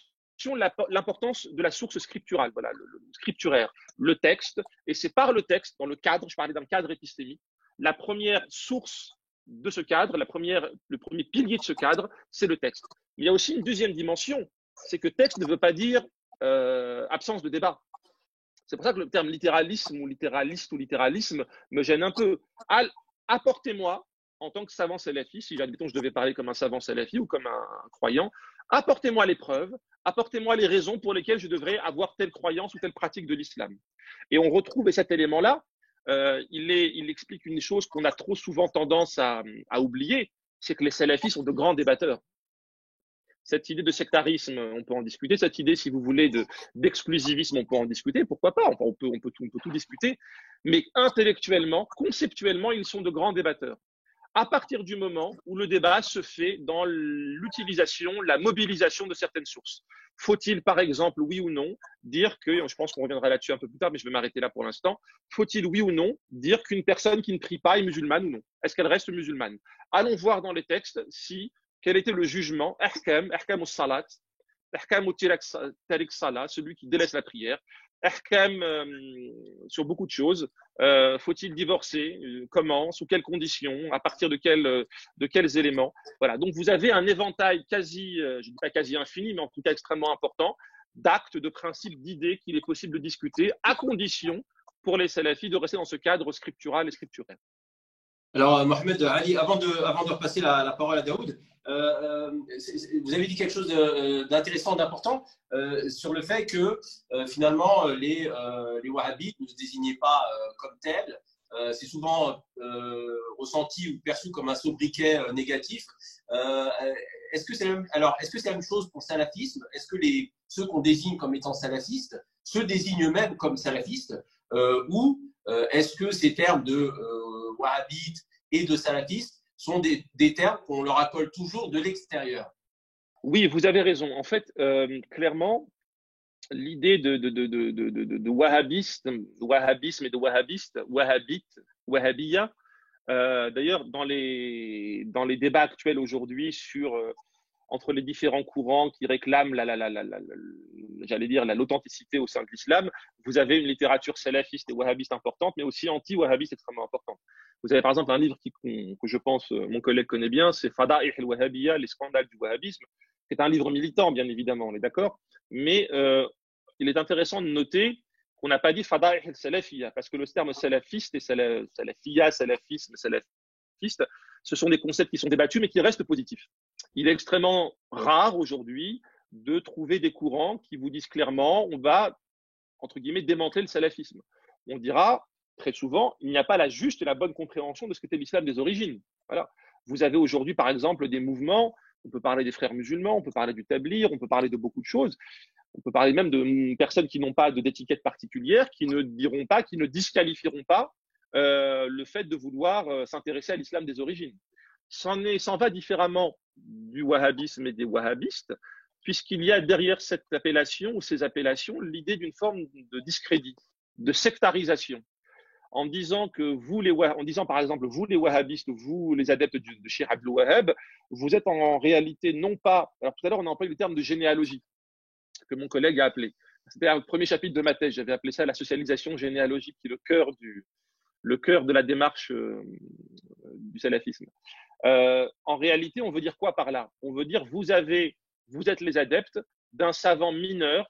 l'importance de la source scripturale, voilà, le scripturaire, le texte, et c'est par le texte, dans le cadre, je parlais d'un cadre épistémique, la première source de ce cadre, le premier pilier de ce cadre, c'est le texte. Mais il y a aussi une deuxième dimension, c'est que texte ne veut pas dire absence de débat. C'est pour ça que le terme littéralisme ou littéraliste ou littéralisme me gêne un peu. Apportez-moi, en tant que savant salafi, si admettons je devais parler comme un savant salafi ou comme un croyant, apportez-moi les preuves, apportez-moi les raisons pour lesquelles je devrais avoir telle croyance ou telle pratique de l'islam. Et on retrouve cet élément-là, il explique une chose qu'on a trop souvent tendance à oublier, c'est que les salafis sont de grands débatteurs. Cette idée de sectarisme, on peut en discuter. Cette idée, si vous voulez, d'exclusivisme, on peut en discuter. Pourquoi pas? On peut tout discuter. Mais intellectuellement, conceptuellement, ils sont de grands débatteurs. À partir du moment où le débat se fait dans l'utilisation, la mobilisation de certaines sources. Faut-il, par exemple, oui ou non, dire que, je pense qu'on reviendra là-dessus un peu plus tard, mais je vais m'arrêter là pour l'instant, faut-il, oui ou non, dire qu'une personne qui ne prie pas est musulmane ou non? Est-ce qu'elle reste musulmane? Allons voir dans les textes quel était le jugement, ahkam au salat, ahkam au tariq salat, celui qui délaisse la prière, ahkam sur beaucoup de choses. Faut-il divorcer? Comment? Sous quelles conditions? À partir de quels éléments? Voilà. Donc vous avez un éventail quasi, je ne dis pas quasi infini, mais en tout cas extrêmement important, d'actes, de principes, d'idées qu'il est possible de discuter, à condition pour les salafis de rester dans ce cadre scriptural et scripturel. Alors, Mohamed Ali, avant de repasser la parole à Daoud, vous avez dit quelque chose d'intéressant, d'important sur le fait que finalement les wahhabites ne se désignaient pas comme tels. C'est souvent ressenti ou perçu comme un sobriquet négatif. Est-ce que c'est la même chose pour le salafisme? Est-ce que ceux qu'on désigne comme étant salafistes se désignent eux-mêmes comme salafistes ou est-ce que ces termes de wahhabites et de salafistes sont des termes qu'on leur accole toujours de l'extérieur? Oui, vous avez raison. En fait, clairement, l'idée de wahhabisme et de wahhabiyya, d'ailleurs, dans les débats actuels aujourd'hui entre les différents courants qui réclament j'allais dire l'authenticité au sein de l'islam, vous avez une littérature salafiste et wahhabiste importante, mais aussi anti-wahhabiste extrêmement importante. Vous avez par exemple un livre que je pense mon collègue connaît bien, c'est Fada'ih al-Wahhabiyya, les scandales du wahhabisme, qui est un livre militant, bien évidemment, on est d'accord, mais il est intéressant de noter qu'on n'a pas dit Fada'ih al-Salafiyya, parce que le terme salafiste et salafiyya, salafisme, salafiste, ce sont des concepts qui sont débattus, mais qui restent positifs. Il est extrêmement rare aujourd'hui de trouver des courants qui vous disent clairement on va, entre guillemets, démanteler le salafisme. On dira très souvent il n'y a pas la juste et la bonne compréhension de ce qu'était l'islam des origines. Voilà. Vous avez aujourd'hui, par exemple, des mouvements, on peut parler des frères musulmans, on peut parler du tablir, on peut parler de beaucoup de choses. On peut parler même de personnes qui n'ont pas d'étiquette particulière, qui ne diront pas, qui ne disqualifieront pas le fait de vouloir s'intéresser à l'islam des origines. S'en va différemment du wahhabisme et des wahhabistes, puisqu'il y a derrière cette appellation ou ces appellations l'idée d'une forme de discrédit, de sectarisation. En disant par exemple, vous les wahhabistes, vous les adeptes de Cheikh Abdul Wahhab, vous êtes en réalité non pas. Alors tout à l'heure, on a employé le terme de généalogie, que mon collègue a appelé. C'était le premier chapitre de ma thèse, j'avais appelé ça la socialisation généalogique, qui est le cœur de la démarche du salafisme. En réalité, on veut dire quoi par là? On veut dire vous êtes les adeptes d'un savant mineur,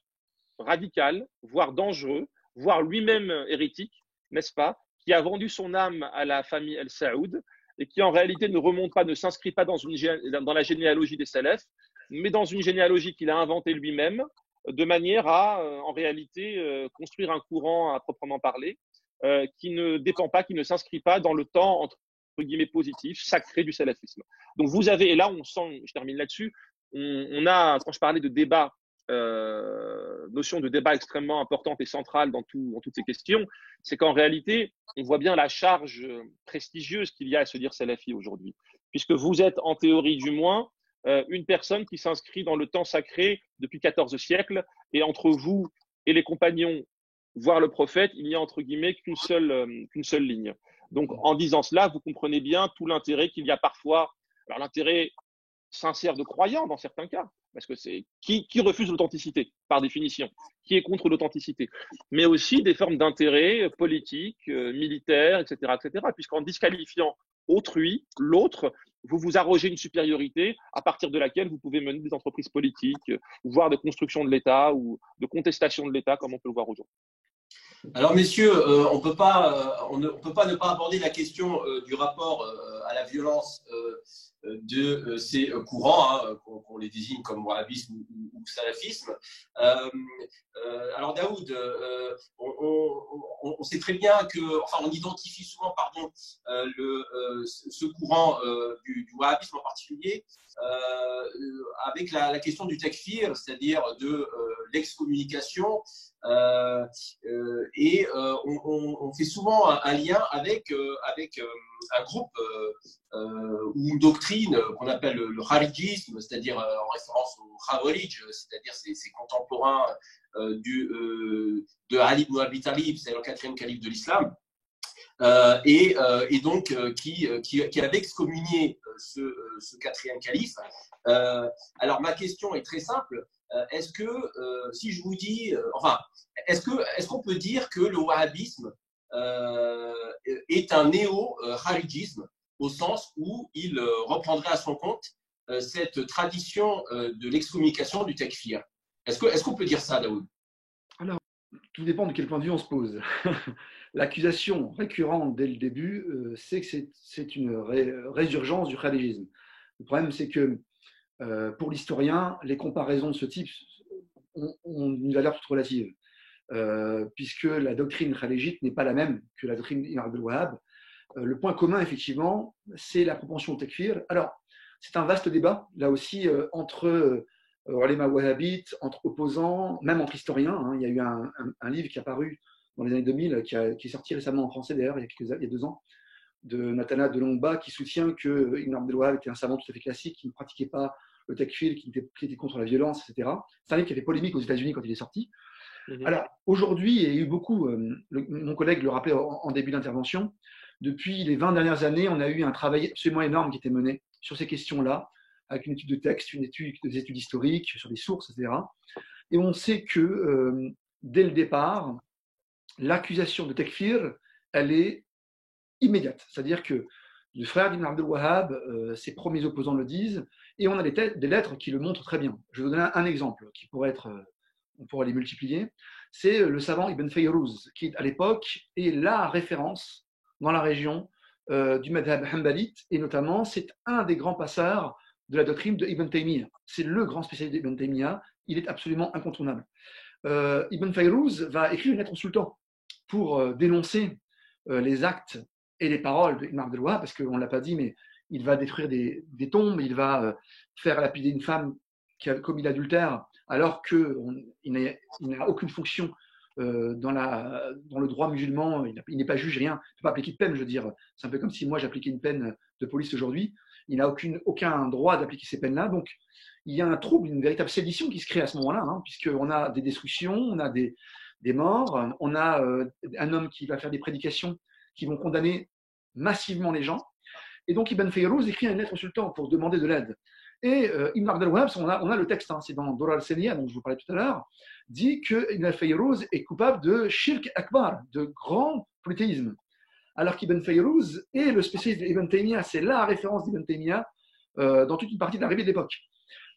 radical, voire dangereux, voire lui-même hérétique, n'est-ce pas, qui a vendu son âme à la famille El Saoud et qui en réalité ne s'inscrit pas dans la généalogie des salafs, mais dans une généalogie qu'il a inventée lui-même, de manière à, en réalité, construire un courant à proprement parler, qui ne dépend pas, qui ne s'inscrit pas dans le temps, entre guillemets, positif, sacré du salafisme. Donc vous avez, et là on sent, je termine là-dessus, on a, quand je parlais de débat, notion de débat extrêmement importante et centrale dans toutes ces questions, c'est qu'en réalité, on voit bien la charge prestigieuse qu'il y a à se dire salafi aujourd'hui, puisque vous êtes, en théorie du moins, une personne qui s'inscrit dans le temps sacré depuis 14 siècles, et entre vous et les compagnons, voire le prophète, il n'y a entre guillemets qu'une seule ligne. Donc en disant cela, vous comprenez bien tout l'intérêt qu'il y a parfois, alors l'intérêt sincère de croyants dans certains cas, parce que c'est qui refuse l'authenticité par définition, qui est contre l'authenticité, mais aussi des formes d'intérêt politiques, militaires, etc., puisqu'en disqualifiant autrui, l'autre, vous vous arrogez une supériorité à partir de laquelle vous pouvez mener des entreprises politiques, voire de construction de l'État ou de contestation de l'État, comme on peut le voir aujourd'hui. Alors, messieurs, on peut pas, on peut pas ne pas aborder la question du rapport à la violence de ces courants, hein, qu'on les désigne comme wahhabisme ou salafisme. Euh, alors, Daoud, on sait très bien que, enfin, on identifie souvent, pardon, ce courant du wahhabisme en particulier avec la question du takfir, c'est-à-dire de l'excommunication. On fait souvent un lien avec un groupe ou une doctrine qu'on appelle le kharijisme, c'est-à-dire en référence au Khawarij, c'est-à-dire ces contemporains de Ali ibn Abi Talib, c'est le quatrième calife de l'islam, et donc qui avait excommunié ce quatrième calife. Alors ma question est très simple. Est-ce que si je vous dis, enfin, est-ce qu'on peut dire que le wahhabisme est un néo-kharijisme au sens où il reprendrait à son compte cette tradition de l'excommunication du takfir? Est-ce qu'on peut dire ça, Daoud? Alors, tout dépend de quel point de vue on se pose. L'accusation récurrente dès le début, c'est que c'est une résurgence du kharijisme. Le problème, c'est que pour l'historien, les comparaisons de ce type ont une valeur toute relative, puisque la doctrine kharijite n'est pas la même que la doctrine d'Ibn Abdel Wahhab. Le point commun, effectivement, c'est la propension au takfir. Alors, c'est un vaste débat, là aussi, entre ulama wahhabites, entre opposants, même entre historiens. Hein. Il y a eu un livre qui est apparu dans les années 2000, qui est sorti récemment en français d'ailleurs, il y a 2 ans, de Nathana Delongba, qui soutient que Ibn Abdel Wahhab était un savant tout à fait classique, qui ne pratiquait pas le takfir, qui était contre la violence, etc. C'est un livre qui a fait polémique aux États-Unis quand il est sorti. Alors, aujourd'hui, il y a eu beaucoup, mon collègue le rappelait en début d'intervention, depuis les 20 dernières années, on a eu un travail absolument énorme qui était mené sur ces questions-là, avec une étude de texte, des études historiques, sur des sources, etc. Et on sait que, dès le départ, l'accusation de takfir, elle est immédiate. C'est-à-dire que le frère d'Ibn Abdel Wahhab, ses premiers opposants le disent, et on a des lettres qui le montrent très bien. Je vais vous donner un exemple qui pourrait être, on pourrait les multiplier. C'est le savant Ibn Fayrouz, qui à l'époque est la référence dans la région du madhab hanbalite, et notamment c'est un des grands passeurs de la doctrine de Ibn Taymiyyah. C'est le grand spécialiste d'Ibn Taymiyyah, il est absolument incontournable. Ibn Fayrouz va écrire une lettre au sultan pour dénoncer les actes et les paroles d'Ibn Abdel Wahhab, parce qu'on ne l'a pas dit, mais il va détruire des tombes, il va faire lapider une femme qui a commis l'adultère, alors qu'il n'a aucune fonction dans le droit musulman, il n'est pas juge, rien, il ne peut pas appliquer de peine, je veux dire. C'est un peu comme si moi j'appliquais une peine de police aujourd'hui, il n'a aucun droit d'appliquer ces peines-là, donc il y a un trouble, une véritable sédition qui se crée à ce moment-là, hein, puisqu'on a des destructions, on a des morts, on a un homme qui va faire des prédications qui vont condamner massivement les gens. Et donc Ibn Fayrouz écrit une lettre au sultan pour demander de l'aide. Et Ibn Abdel Wahhab, on a le texte, hein, c'est dans Dora al-Saniya, dont je vous parlais tout à l'heure, dit que Ibn Fayrouz est coupable de shirk akbar, de grand polythéisme. Alors qu'Ibn Fayrouz est le spécialiste d'Ibn Taymiyyah, c'est la référence d'Ibn Taymiyyah dans toute une partie de l'arrivée de l'époque.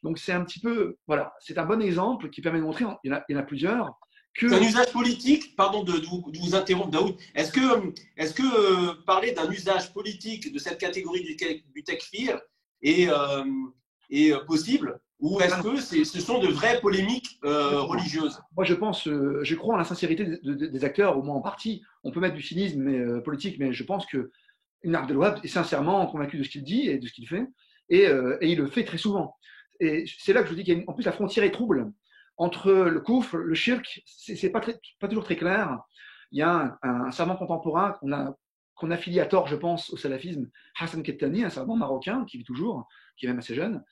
Donc c'est un petit peu, voilà, c'est un bon exemple qui permet de montrer, il y en a plusieurs, c'est un usage politique, pardon de vous interrompre, Daoud. Est-ce que parler d'un usage politique de cette catégorie du takfir est possible, ou est-ce que ce sont de vraies polémiques religieuses? Moi, je crois en la sincérité des acteurs, au moins en partie. On peut mettre du cynisme politique, mais je pense que Ibn Abdel Wahhab est sincèrement convaincu de ce qu'il dit et de ce qu'il fait, et il le fait très souvent. Et c'est là que je vous dis qu'en plus la frontière est trouble entre le koufr, le shirk, c'est pas toujours très clair. Il y a un savant contemporain qu'on a filié à tort, je pense, au salafisme, Hassan Kettani, un savant marocain qui vit toujours, qui est même assez jeune,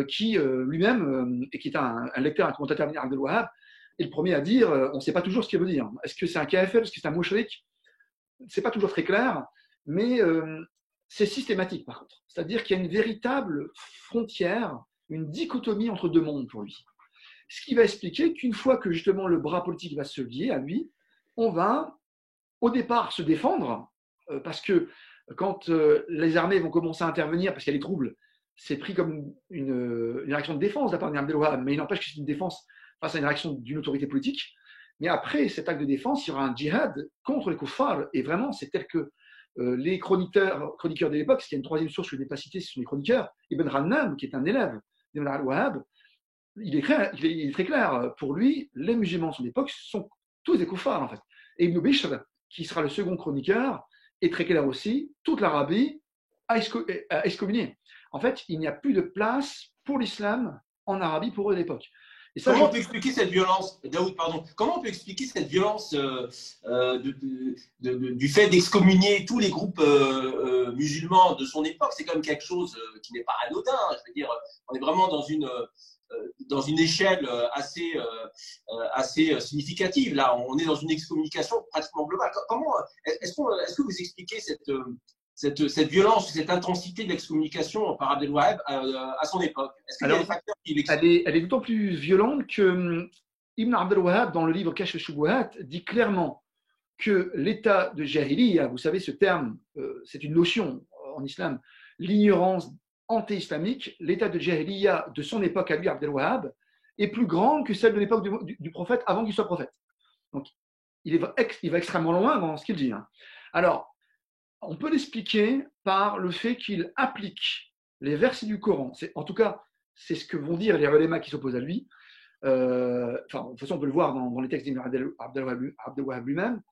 qui lui-même, et qui est un lecteur, un commentateur d'Ibn Abdel Wahhab, est le premier à dire on ne sait pas toujours ce qu'il veut dire. Est-ce que c'est un kafir, est-ce que c'est un mouchrik? C'est pas toujours très clair, mais c'est systématique par contre. C'est-à-dire qu'il y a une véritable frontière, une dichotomie entre 2 mondes pour lui. Ce qui va expliquer qu'une fois que justement le bras politique va se lier à lui, on va au départ se défendre, parce que quand les armées vont commencer à intervenir, parce qu'il y a des troubles, c'est pris comme une réaction de défense de la part d'Ibn Abdel Wahhab, mais il n'empêche que c'est une défense face à une réaction d'une autorité politique. Mais après cet acte de défense, il y aura un djihad contre les kuffars. Et vraiment, c'est tel que les chroniqueurs de l'époque, parce qu'il y a une troisième source que je n'ai pas citée, ce sont les chroniqueurs. Ibn Rannam, qui est un élève d'Ibn al-Wahhab, il est très clair. Pour lui, les musulmans de son époque sont tous des kuffars, en fait. Et Ibn Bishr, qui sera le second chroniqueur, est très clair aussi. Toute l'Arabie a excommunié. En fait, il n'y a plus de place pour l'islam en Arabie pour eux à l'époque. Et ça, comment on peut expliquer cette violence, Daoud, pardon, comment on peut expliquer cette violence du fait d'excommunier tous les groupes musulmans de son époque? C'est quand même quelque chose qui n'est pas anodin. Je veux dire, on est vraiment dans une échelle assez significative. Là, on est dans une excommunication pratiquement globale. Comment est-ce que vous expliquez cette violence, cette intensité de l'excommunication par Abdel Wahhab à son époque? Est-ce qu'il y a des facteurs qui l'expliquent? Elle est d'autant plus violente que Ibn Abdel Wahhab, dans le livre Kashf al-Shubuhat, dit clairement que l'état de Jahiliya, vous savez, ce terme, c'est une notion en islam, l'ignorance anté-islamique, l'état de Jahiliya de son époque à lui, Abdel Wahhab, est plus grand que celle de l'époque du prophète avant qu'il soit prophète. Donc, il va extrêmement loin dans ce qu'il dit. Alors, on peut l'expliquer par le fait qu'il applique les versets du Coran. En tout cas, c'est ce que vont dire les ulémas qui s'opposent à lui. De toute façon, on peut le voir dans les textes d'Ibn Abdel Wahhab lui-même,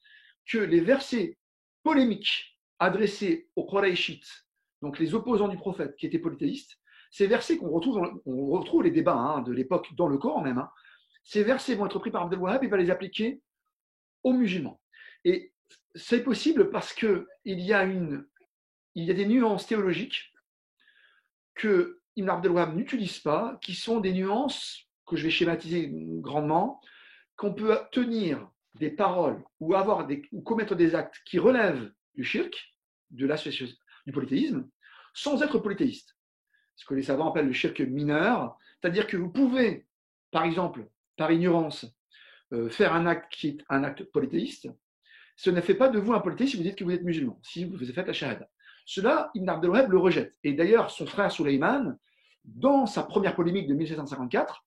que les versets polémiques adressés aux Qurayshites, donc les opposants du prophète qui étaient polythéistes, ces versets on retrouve les débats de l'époque dans le Coran même, ces versets vont être pris par Abdel Wahhab et va les appliquer aux musulmans. Et c'est possible parce qu'il y a des nuances théologiques que Ibn Abdel Wahhab n'utilise pas, qui sont des nuances que je vais schématiser grandement, qu'on peut tenir des paroles ou commettre des actes qui relèvent du shirk, du polythéisme, sans être polythéiste. Ce que les savants appellent le shirk mineur, c'est-à-dire que vous pouvez, par exemple, par ignorance, faire un acte qui est un acte polythéiste. Ce ne fait pas de vous un polythéiste si vous dites que vous êtes musulman, si vous faites la shahada. Cela, Ibn Abdel Wahhab le rejette. Et d'ailleurs, son frère Suleyman, dans sa première polémique de 1754,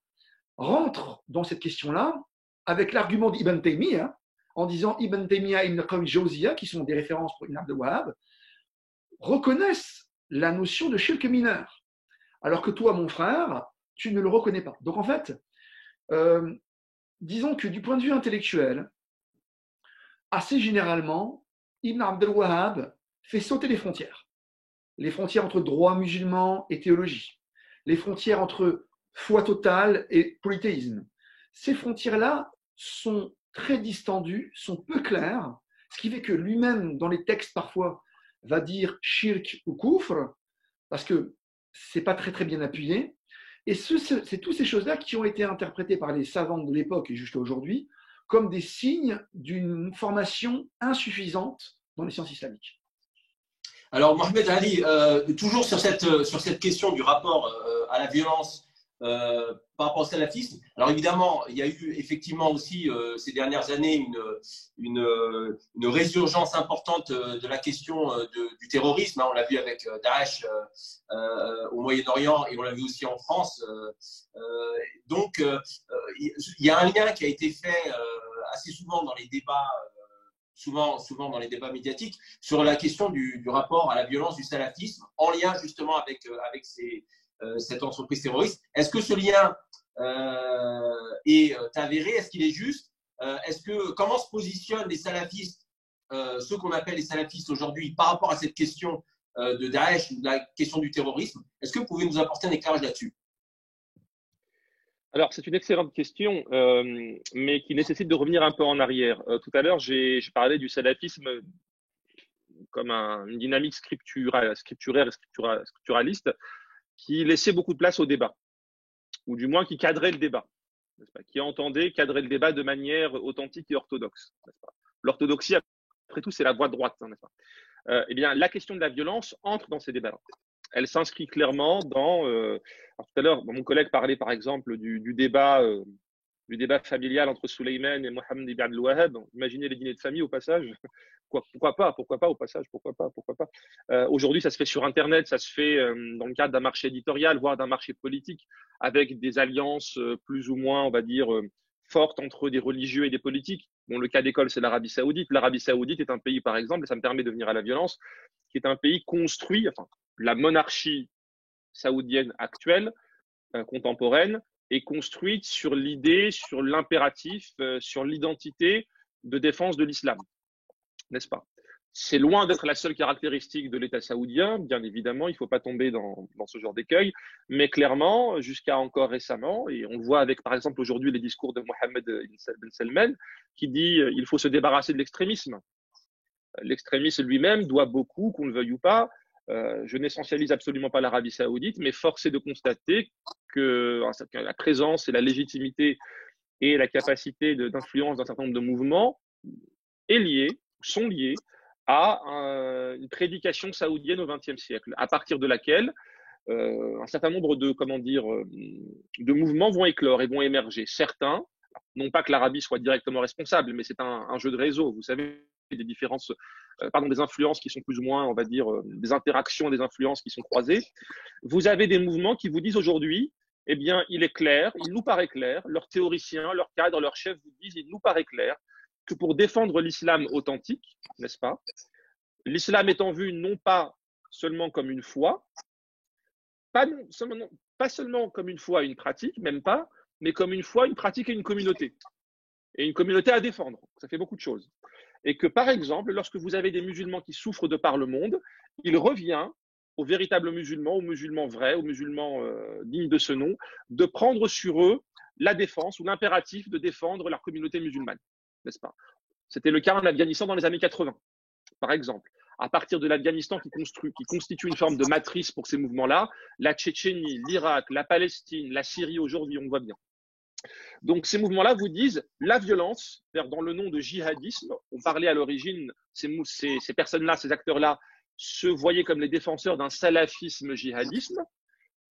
rentre dans cette question-là avec l'argument d'Ibn Taymiyyah, en disant Ibn Taymiyyah et Ibn Qayyim Jawziyya, qui sont des références pour Ibn Abdel Wahhab, reconnaissent la notion de shirk mineur. Alors que toi, mon frère, tu ne le reconnais pas. Donc en fait, disons que du point de vue intellectuel, assez généralement, Ibn Abdel Wahhab fait sauter les frontières entre droit musulman et théologie, les frontières entre foi totale et polythéisme. Ces frontières-là sont très distendues, sont peu claires, ce qui fait que lui-même, dans les textes, parfois, va dire shirk ou kufr, parce que c'est pas très très bien appuyé. Et c'est toutes ces choses-là qui ont été interprétées par les savants de l'époque et jusqu'à aujourd'hui comme des signes d'une formation insuffisante dans les sciences islamiques. Alors, Mohamed Ali, toujours sur cette question du rapport à la violence par rapport au salafisme. Alors, évidemment, il y a eu effectivement aussi ces dernières années une résurgence importante de la question du terrorisme. On l'a vu avec Daesh au Moyen-Orient et on l'a vu aussi en France. Donc, il y a un lien qui a été fait assez souvent dans les débats souvent dans les débats médiatiques, sur la question du rapport à la violence du salafisme, en lien justement avec cette entreprise terroriste. Est-ce que ce lien est avéré? Est-ce qu'il est juste? Comment se positionnent les salafistes, ceux qu'on appelle les salafistes aujourd'hui, par rapport à cette question de Daesh, de la question du terrorisme? Est-ce que vous pouvez nous apporter un éclairage là-dessus? Alors, c'est une excellente question, mais qui nécessite de revenir un peu en arrière. Tout à l'heure, j'ai parlé du salafisme comme une dynamique scripturaire et scripturaliste qui laissait beaucoup de place au débat, ou du moins qui cadrait le débat, n'est-ce pas, qui entendait cadrer le débat de manière authentique et orthodoxe. L'orthodoxie, après tout, c'est la voie droite, n'est-ce pas? Eh bien, la question de la violence entre dans ces débats-là. Elle s'inscrit clairement dans… alors tout à l'heure, mon collègue parlait par exemple du débat familial entre Suleyman et Mohammed ibn Abdel Wahhab. Imaginez les dîners de famille au passage. Pourquoi pas au passage, pourquoi pas. Aujourd'hui, ça se fait sur Internet, ça se fait dans le cadre d'un marché éditorial, voire d'un marché politique, avec des alliances plus ou moins, on va dire, forte entre des religieux et des politiques. Bon, le cas d'école, c'est l'Arabie Saoudite. L'Arabie Saoudite est un pays, par exemple, et ça me permet de venir à la violence, qui est un pays construit, enfin, la monarchie saoudienne actuelle, contemporaine, est construite sur l'idée, sur l'impératif, sur l'identité de défense de l'islam, n'est-ce pas? C'est loin d'être la seule caractéristique de l'État saoudien, bien évidemment, il ne faut pas tomber dans ce genre d'écueil, mais clairement, jusqu'à encore récemment, et on le voit avec par exemple aujourd'hui les discours de Mohammed Ben Salman, qui dit il faut se débarrasser de l'extrémisme. L'extrémisme lui-même doit beaucoup, qu'on le veuille ou pas. Je n'essentialise absolument pas l'Arabie Saoudite, mais force est de constater que la présence et la légitimité et la capacité d'influence d'un certain nombre de mouvements sont liés à une prédication saoudienne au XXe siècle, à partir de laquelle un certain nombre de mouvements vont éclore et vont émerger. Certains, non pas que l'Arabie soit directement responsable, mais c'est un jeu de réseau. Vous savez, des différences, des influences qui sont plus ou moins, on va dire, des interactions, des influences qui sont croisées. Vous avez des mouvements qui vous disent aujourd'hui, eh bien, il est clair, il nous paraît clair, leurs théoriciens, leurs cadres, leurs chefs vous disent, il nous paraît clair que pour défendre l'islam authentique, n'est-ce pas, l'islam étant vu non pas seulement comme une foi, pas seulement comme une foi et une pratique, même pas, mais comme une foi, une pratique et une communauté. Et une communauté à défendre. Ça fait beaucoup de choses. Et que, par exemple, lorsque vous avez des musulmans qui souffrent de par le monde, il revient aux véritables musulmans, aux musulmans vrais, aux musulmans dignes de ce nom, de prendre sur eux la défense ou l'impératif de défendre leur communauté musulmane, n'est-ce pas? C'était le cas en Afghanistan dans les années 80, par exemple. À partir de l'Afghanistan qui constitue une forme de matrice pour ces mouvements-là, la Tchétchénie, l'Irak, la Palestine, la Syrie aujourd'hui, on le voit bien. Donc ces mouvements-là vous disent la violence, dans le nom de djihadisme, on parlait à l'origine, ces personnes-là, ces acteurs-là, se voyaient comme les défenseurs d'un salafisme djihadisme,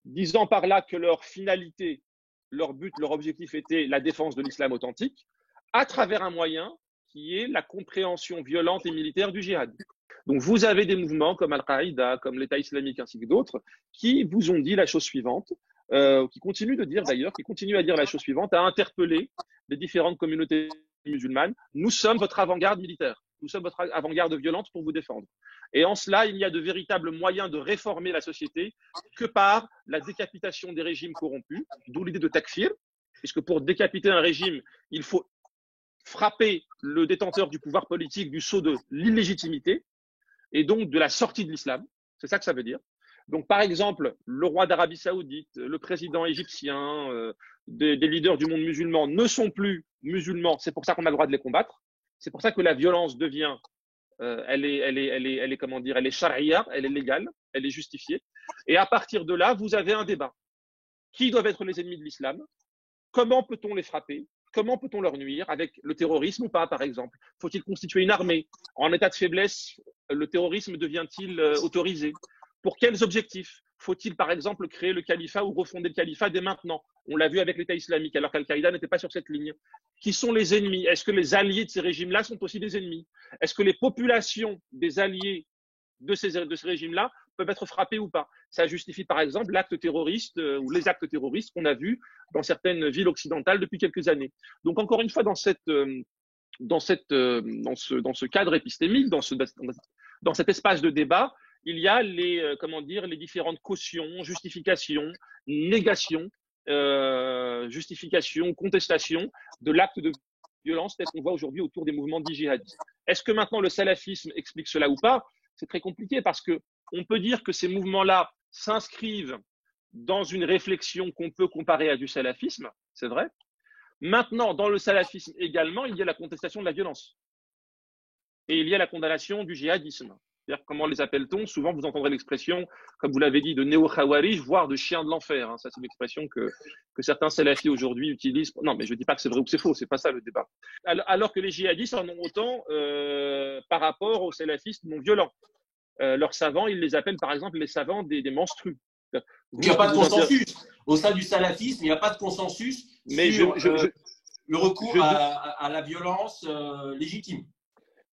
disant par là que leur finalité, leur but, leur objectif était la défense de l'islam authentique, à travers un moyen qui est la compréhension violente et militaire du djihad. Donc vous avez des mouvements comme Al-Qaïda, comme l'État islamique ainsi que d'autres, qui vous ont dit la chose suivante, qui continuent de dire d'ailleurs, qui continuent à dire la chose suivante, à interpeller les différentes communautés musulmanes. Nous sommes votre avant-garde militaire, nous sommes votre avant-garde violente pour vous défendre. Et en cela, il n'y a de véritables moyens de réformer la société que par la décapitation des régimes corrompus, d'où l'idée de takfir, puisque pour décapiter un régime, il faut frapper le détenteur du pouvoir politique du sceau de l'illégitimité et donc de la sortie de l'islam. C'est ça que ça veut dire. Donc, par exemple, le roi d'Arabie Saoudite, le président égyptien, des leaders du monde musulman ne sont plus musulmans. C'est pour ça qu'on a le droit de les combattre. C'est pour ça que la violence devient, elle est charia, elle est légale, elle est justifiée. Et à partir de là, vous avez un débat. Qui doivent être les ennemis de l'islam? Comment peut-on les frapper? Comment peut-on leur nuire? Avec le terrorisme ou pas, par exemple? Faut-il constituer une armée? En état de faiblesse, le terrorisme devient-il autorisé? Pour quels objectifs? Faut-il, par exemple, créer le califat ou refonder le califat dès maintenant? On l'a vu avec l'État islamique, alors qu'Al-Qaïda n'était pas sur cette ligne. Qui sont les ennemis? Est-ce que les alliés de ces régimes-là sont aussi des ennemis? Est-ce que les populations des alliés de ces régimes-là peuvent être frappées ou pas? Ça justifie, par exemple, l'acte terroriste ou les actes terroristes qu'on a vus dans certaines villes occidentales depuis quelques années. Donc, encore une fois, dans ce cadre épistémique, dans cet espace de débat, il y a les différentes cautions, justifications, négations, justifications, contestations de l'acte de violence tel qu'on voit aujourd'hui autour des mouvements dits djihadistes. Est-ce que maintenant le salafisme explique cela ou pas? C'est très compliqué parce que on peut dire que ces mouvements-là s'inscrivent dans une réflexion qu'on peut comparer à du salafisme, c'est vrai. Maintenant, dans le salafisme également, il y a la contestation de la violence et il y a la condamnation du djihadisme. C'est-à-dire, comment les appelle-t-on? Souvent, vous entendrez l'expression, comme vous l'avez dit, de néo-khawarij, voire de chien de l'enfer. Ça, c'est une expression que certains salafis aujourd'hui utilisent. Non, mais je ne dis pas que c'est vrai ou que c'est faux, c'est pas ça le débat. Alors que les djihadistes en ont autant par rapport aux salafistes non violents. Leurs savants, ils les appellent par exemple les savants des menstrues. Il n'y a pas de consensus. Au sein du salafisme, il n'y a pas de consensus sur le recours à la violence légitime.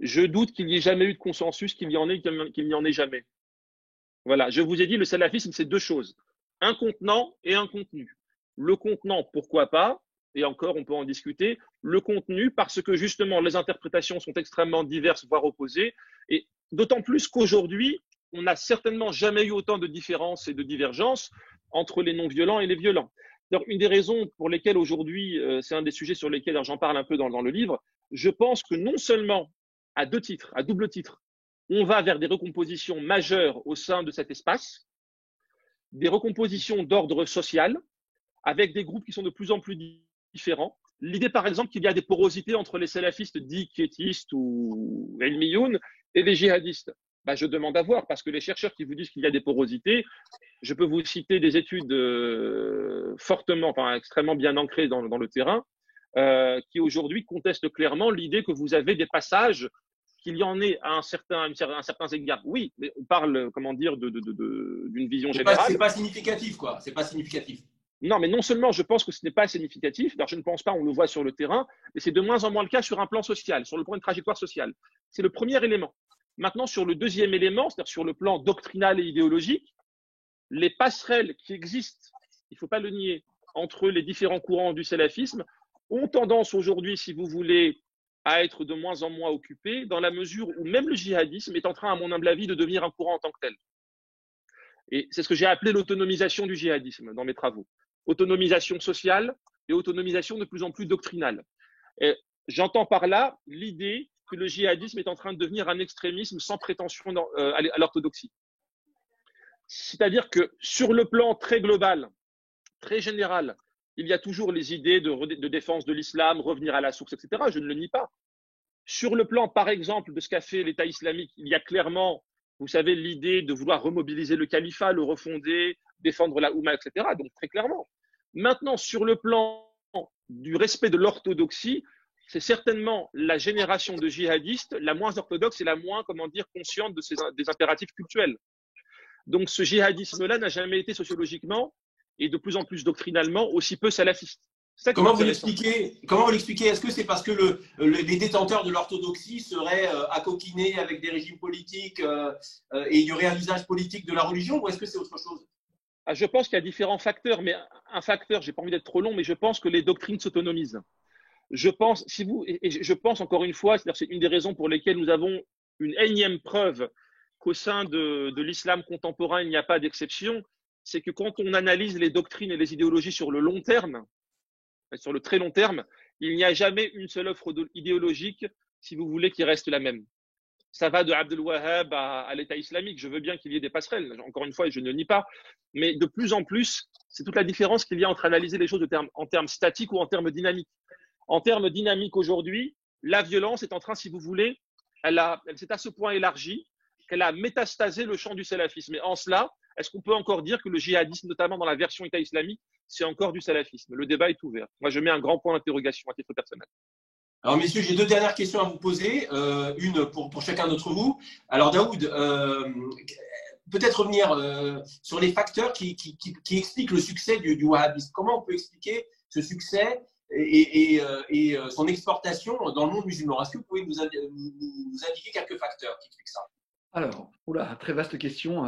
Je doute qu'il n'y ait jamais eu de consensus, qu'il n'y en ait jamais. Voilà, je vous ai dit, le salafisme, c'est deux choses. Un contenant et un contenu. Le contenant, pourquoi pas? et encore, on peut en discuter, le contenu, parce que justement, les interprétations sont extrêmement diverses, voire opposées, et d'autant plus qu'aujourd'hui, on n'a certainement jamais eu autant de différences et de divergences entre les non-violents et les violents. Alors, une des raisons pour lesquelles aujourd'hui, c'est un des sujets sur lesquels j'en parle un peu dans le livre, je pense que non seulement à deux titres, à double titre, on va vers des recompositions majeures au sein de cet espace, des recompositions d'ordre social, avec des groupes qui sont de plus en plus différents. L'idée, par exemple, qu'il y a des porosités entre les salafistes dits quiétistes ou elmiyoun et les djihadistes. Ben, je demande à voir, parce que les chercheurs qui vous disent qu'il y a des porosités, je peux vous citer des études fortement, enfin extrêmement bien ancrées dans le terrain, qui aujourd'hui contestent clairement l'idée que vous avez des passages, qu'il y en ait à un certain égard. Oui, mais on parle, comment dire, d'une vision générale. C'est pas significatif, quoi. C'est pas significatif. Non, mais non seulement je pense que ce n'est pas significatif, alors je ne pense pas, on le voit sur le terrain, mais c'est de moins en moins le cas sur un plan social, sur le plan de trajectoire sociale. C'est le premier élément. Maintenant, sur le deuxième élément, c'est-à-dire sur le plan doctrinal et idéologique, les passerelles qui existent, il ne faut pas le nier, entre les différents courants du salafisme ont tendance aujourd'hui, si vous voulez, à être de moins en moins occupées, dans la mesure où même le djihadisme est en train, à mon humble avis, de devenir un courant en tant que tel. Et c'est ce que j'ai appelé l'autonomisation du djihadisme dans mes travaux. Autonomisation sociale et autonomisation de plus en plus doctrinale. J'entends par là l'idée que le djihadisme est en train de devenir un extrémisme sans prétention à l'orthodoxie. C'est-à-dire que sur le plan très global, très général, il y a toujours les idées de défense de l'islam, revenir à la source, etc. Je ne le nie pas. Sur le plan, par exemple, de ce qu'a fait l'État islamique, il y a clairement, vous savez, l'idée de vouloir remobiliser le califat, le refonder, défendre la Oumma, etc. Donc, très clairement. Maintenant, sur le plan du respect de l'orthodoxie, c'est certainement la génération de djihadistes la moins orthodoxe et la moins, comment dire, consciente des impératifs cultuels. Donc, ce djihadisme-là n'a jamais été sociologiquement et de plus en plus doctrinalement aussi peu salafiste. Comment vous l'expliquez? Est-ce que c'est parce que les détenteurs de l'orthodoxie seraient accoquinés avec des régimes politiques et il y aurait un usage politique de la religion, ou est-ce que c'est autre chose? Je pense qu'il y a différents facteurs, mais un facteur, j'ai pas envie d'être trop long, mais je pense que les doctrines s'autonomisent. Je pense, je pense encore une fois, c'est une des raisons pour lesquelles nous avons une énième preuve qu'au sein de l'islam contemporain, il n'y a pas d'exception, c'est que quand on analyse les doctrines et les idéologies sur le long terme, sur le très long terme, il n'y a jamais une seule offre idéologique, si vous voulez, qui reste la même. Ça va de Abdel Wahhab à l'État islamique. Je veux bien qu'il y ait des passerelles, encore une fois, et je ne nie pas. Mais de plus en plus, c'est toute la différence qu'il y a entre analyser les choses en termes statiques ou en termes dynamiques. En termes dynamiques aujourd'hui, la violence est en train, si vous voulez, elle s'est à ce point élargie qu'elle a métastasé le champ du salafisme. Et en cela, est-ce qu'on peut encore dire que le djihadisme, notamment dans la version État islamique, c'est encore du salafisme? Le débat est ouvert. Moi, je mets un grand point d'interrogation à titre personnel. Alors, messieurs, j'ai deux dernières questions à vous poser, une pour chacun d'entre vous. Alors, Daoud, peut-être revenir sur les facteurs qui expliquent le succès du wahhabisme. Comment on peut expliquer ce succès et son exportation dans le monde musulman? Est-ce que vous pouvez nous indiquer quelques facteurs qui expliquent ça? Alors, très vaste question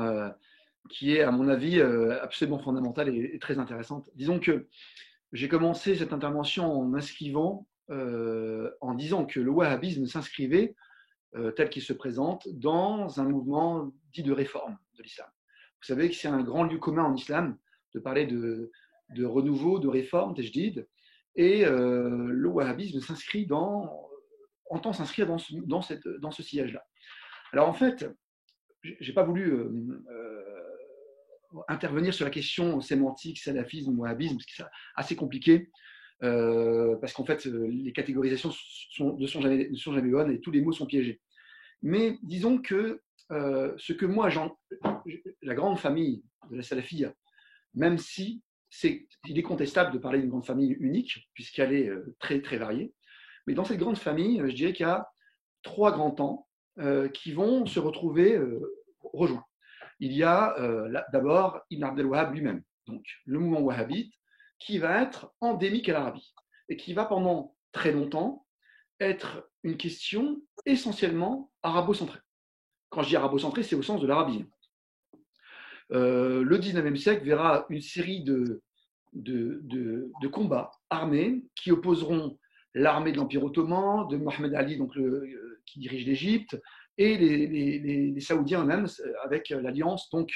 qui est, à mon avis, absolument fondamentale et très intéressante. Disons que j'ai commencé cette intervention en inscrivant en disant que le wahhabisme s'inscrivait, tel qu'il se présente, dans un mouvement dit de réforme de l'islam. Vous savez que c'est un grand lieu commun en islam de parler de renouveau, de réforme, tajdid, et le wahhabisme entend s'inscrire dans ce sillage-là. Alors en fait, je n'ai pas voulu intervenir sur la question sémantique, salafisme, wahhabisme, parce que c'est assez compliqué. Parce qu'en fait, les catégorisations ne sont jamais bonnes et tous les mots sont piégés. Mais disons que ce que moi, la grande famille de la salafia, même si il est contestable de parler d'une grande famille unique, puisqu'elle est très, très variée, mais dans cette grande famille, je dirais qu'il y a trois grands temps qui vont se retrouver rejoints. Il y a d'abord Ibn Abdel Wahhab lui-même, donc le mouvement wahhabite, qui va être endémique à l'Arabie et qui va pendant très longtemps être une question essentiellement arabo-centrée. Quand je dis arabo-centrée, c'est au sens de l'Arabie. Le 19e siècle verra une série de de combats armés qui opposeront l'armée de l'Empire ottoman, de Mohamed Ali, donc qui dirige l'Égypte, et les Saoudiens eux-mêmes, avec l'alliance donc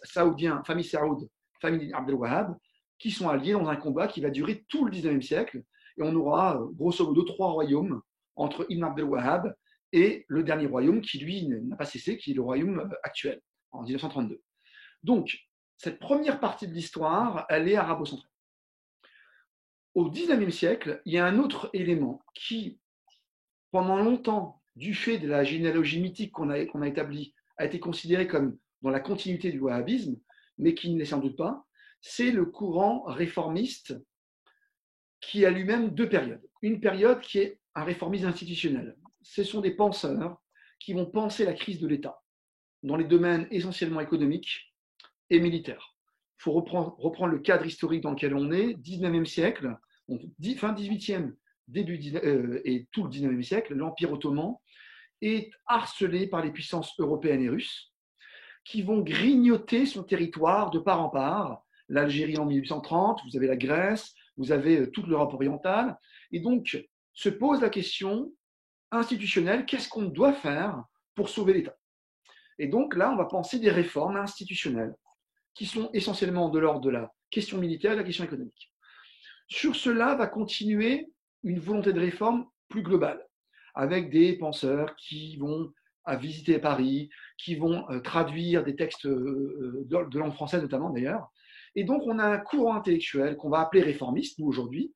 saoudien, famille Saoud, famille Abdel Wahhab, qui sont alliés dans un combat qui va durer tout le 19e siècle. Et on aura grosso modo 3 royaumes entre Ibn Abdel Wahhab et le dernier royaume qui, lui, n'a pas cessé, qui est le royaume actuel, en 1932. Donc, cette première partie de l'histoire, elle est arabo-centrée. Au 19e siècle, il y a un autre élément qui, pendant longtemps, du fait de la généalogie mythique qu'on a établie, a été considéré comme dans la continuité du wahhabisme, mais qui ne l'est sans doute pas, c'est le courant réformiste qui a lui-même 2 périodes. Une période qui est un réformisme institutionnel. Ce sont des penseurs qui vont penser la crise de l'État dans les domaines essentiellement économiques et militaires. Il faut reprendre le cadre historique dans lequel on est, 19e siècle, fin 18e, début et tout le 19e siècle, l'Empire ottoman est harcelé par les puissances européennes et russes qui vont grignoter son territoire de part en part. L'Algérie en 1830, vous avez la Grèce, vous avez toute l'Europe orientale, et donc se pose la question institutionnelle, qu'est-ce qu'on doit faire pour sauver l'État? Et donc là, on va penser des réformes institutionnelles qui sont essentiellement de l'ordre de la question militaire et de la question économique. Sur cela va continuer une volonté de réforme plus globale, avec des penseurs qui vont visiter Paris, qui vont traduire des textes de langue française notamment d'ailleurs. Et donc on a un courant intellectuel qu'on va appeler réformiste, nous aujourd'hui,